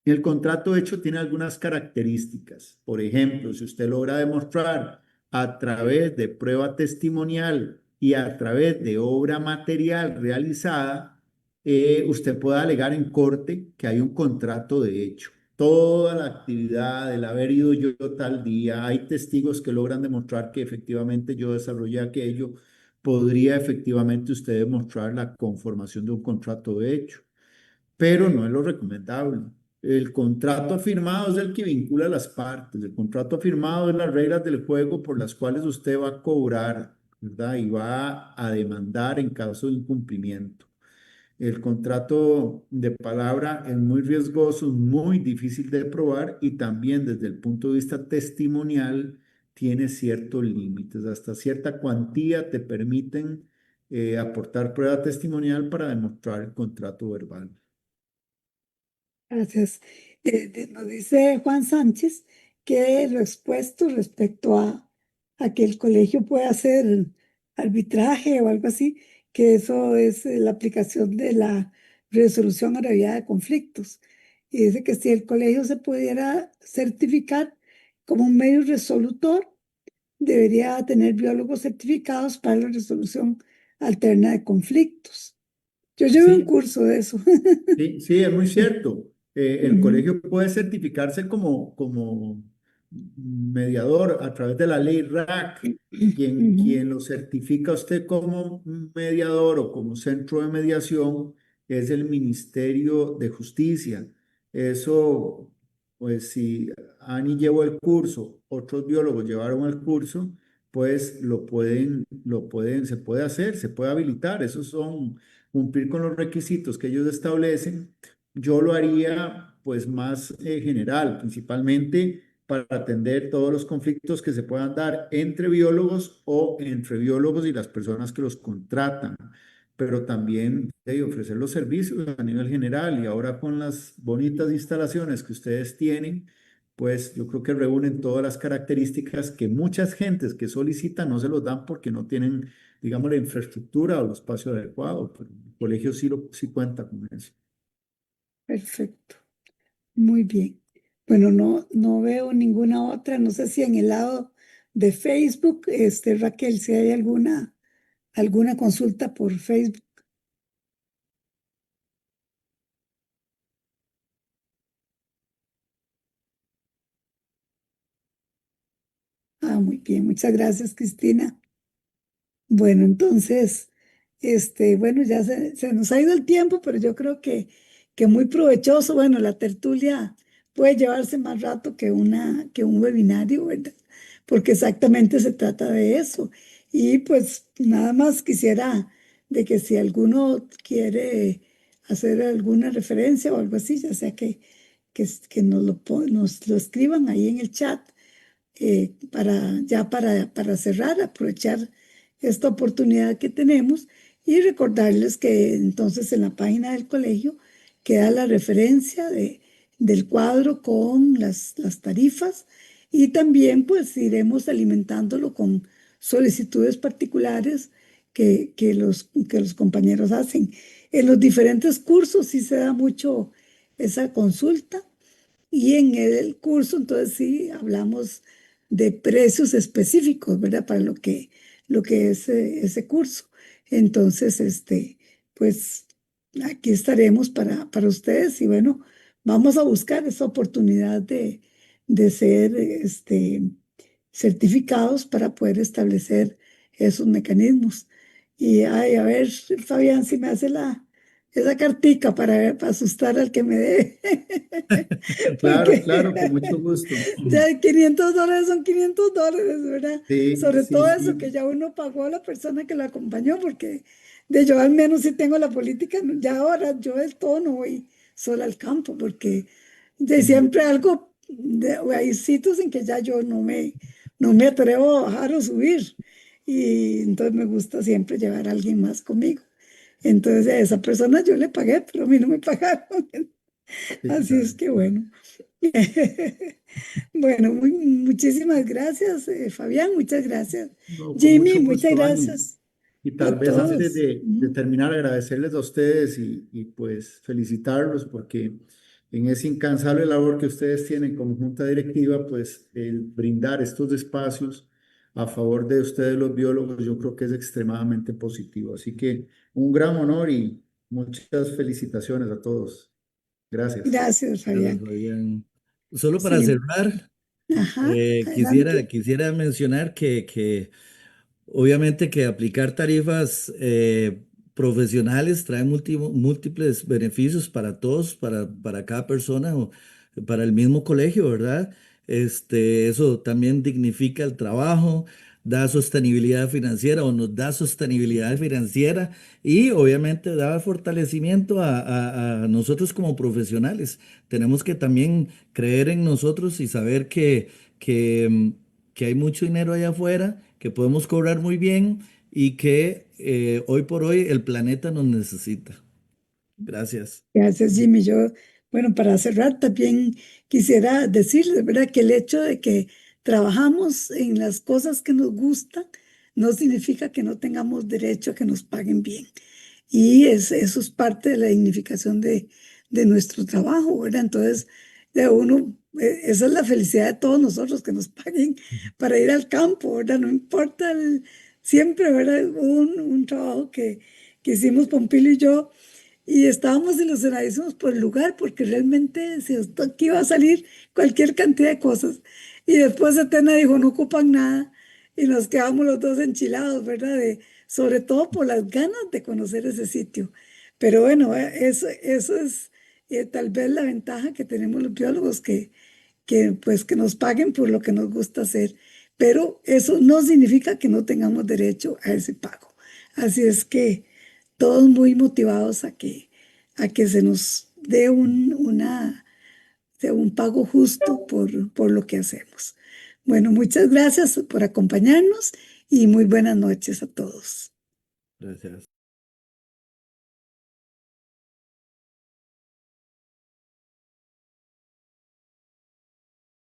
El contrato hecho tiene algunas características. Por ejemplo, si usted logra demostrar a través de prueba testimonial y a través de obra material realizada, usted puede alegar en corte que hay un contrato de hecho. Toda la actividad, el haber ido yo tal día, hay testigos que logran demostrar que efectivamente yo desarrollé aquello, podría efectivamente usted demostrar la conformación de un contrato de hecho, pero no es lo recomendable. El contrato firmado es el que vincula a las partes. El contrato firmado es las reglas del juego por las cuales usted va a cobrar, ¿verdad? Y va a demandar en caso de incumplimiento. El contrato de palabra es muy riesgoso, muy difícil de probar y también desde el punto de vista testimonial tiene ciertos límites. Hasta cierta cuantía te permiten aportar prueba testimonial para demostrar el contrato verbal. Gracias. Nos dice Juan Sánchez que lo expuesto respecto a que el colegio puede hacer arbitraje o algo así, que eso es la aplicación de la resolución abreviada de conflictos. Y dice que si el colegio se pudiera certificar como un medio resolutor, debería tener biólogos certificados para la resolución alterna de conflictos. Yo llevé un Sí, curso de eso. sí, sí, es muy cierto. El Ujú, colegio puede certificarse como mediador a través de la ley RAC. ujú. Quien lo certifica a usted como mediador o como centro de mediación es el Ministerio de Justicia. Eso, pues si Ani llevó el curso, otros biólogos llevaron el curso, pues se puede hacer, se puede habilitar. Esos son cumplir con los requisitos que ellos establecen. Yo lo haría pues más general, principalmente para atender todos los conflictos que se puedan dar entre biólogos o entre biólogos y las personas que los contratan, pero también ofrecer los servicios a nivel general y ahora con las bonitas instalaciones que ustedes tienen, pues yo creo que reúnen todas las características que muchas gentes que solicitan no se los dan porque no tienen, digamos, la infraestructura o el espacio adecuado, pero el colegio sí cuenta con eso. Perfecto, muy bien. Bueno, no veo ninguna otra, no sé si en el lado de Facebook, Raquel, si hay alguna consulta por Facebook. Ah, muy bien, muchas gracias, Cristina. Bueno, entonces, bueno, ya se nos ha ido el tiempo, pero yo creo que muy provechoso. Bueno, la tertulia puede llevarse más rato que un webinario, ¿verdad? Porque exactamente se trata de eso. Y pues nada más quisiera de que si alguno quiere hacer alguna referencia o algo así, ya sea que nos lo escriban ahí en el chat para cerrar, aprovechar esta oportunidad que tenemos y recordarles que entonces en la página del colegio queda la referencia del cuadro con las tarifas y también pues iremos alimentándolo con solicitudes particulares que los compañeros hacen. En los diferentes cursos sí se da mucho esa consulta y en el curso, entonces sí, hablamos de precios específicos, ¿verdad? Para lo que es ese curso. Entonces, pues aquí estaremos para ustedes y bueno, vamos a buscar esa oportunidad de ser certificados para poder establecer esos mecanismos. Y ay, a ver, Fabián, si me hace esa cartica para asustar al que me debe. Claro, claro, con Porque mucho gusto. ya $500 son $500, ¿verdad? Sí, Sobre sí, todo eso que sí. ya uno pagó a la persona que lo acompañó, porque de yo al menos sí tengo la política, ya ahora yo del todo no voy sola al campo, porque de siempre algo, hay sitios en que ya yo no me atrevo a bajar o subir, y entonces me gusta siempre llevar a alguien más conmigo. Entonces a esa persona yo le pagué, pero a mí no me pagaron. Sí, Así es claro. que bueno. Bueno, muchísimas gracias, Fabián, muchas gracias. No, con Jimmy, mucho muchas gusto, Ani. gracias Y a tal vez antes todos. de terminar, agradecerles a ustedes y pues felicitarlos porque en esa incansable labor que ustedes tienen como junta directiva, pues el brindar estos espacios a favor de ustedes los biólogos, yo creo que es extremadamente positivo. Así que un gran honor y muchas felicitaciones a todos. Gracias. Gracias, Gracias, Fabián. Fabián. Solo para Sí, cerrar, ajá, quisiera, adelante. quisiera mencionar que obviamente que aplicar tarifas profesionales trae múltiples beneficios para todos, para cada persona o para el mismo colegio, ¿verdad? Eso también dignifica el trabajo, da sostenibilidad financiera o nos da sostenibilidad financiera y obviamente da fortalecimiento a nosotros como profesionales. Tenemos que también creer en nosotros y saber que hay mucho dinero allá afuera, que podemos cobrar muy bien y que hoy por hoy el planeta nos necesita. Gracias. Gracias, Jimmy. Yo, bueno, para cerrar, también quisiera decirles, ¿verdad?, que el hecho de que trabajamos en las cosas que nos gustan no significa que no tengamos derecho a que nos paguen bien. Y eso es parte de la dignificación de nuestro trabajo, ¿verdad? Entonces, de uno, esa es la felicidad de todos nosotros, que nos paguen para ir al campo, ¿verdad? No importa siempre, ¿verdad? Hubo un trabajo que hicimos Pompilio y yo, y estábamos ilusionadísimos por el lugar, porque realmente aquí iba a salir cualquier cantidad de cosas. Y después Atena dijo, no ocupan nada, y nos quedamos los dos enchilados, ¿verdad? Sobre todo por las ganas de conocer ese sitio. Pero bueno, eso es tal vez la ventaja que tenemos los biólogos, pues, que nos paguen por lo que nos gusta hacer. Pero eso no significa que no tengamos derecho a ese pago. Así es que todos muy motivados a que se nos dé un pago justo por lo que hacemos. Bueno, muchas gracias por acompañarnos y muy buenas noches a todos. Gracias.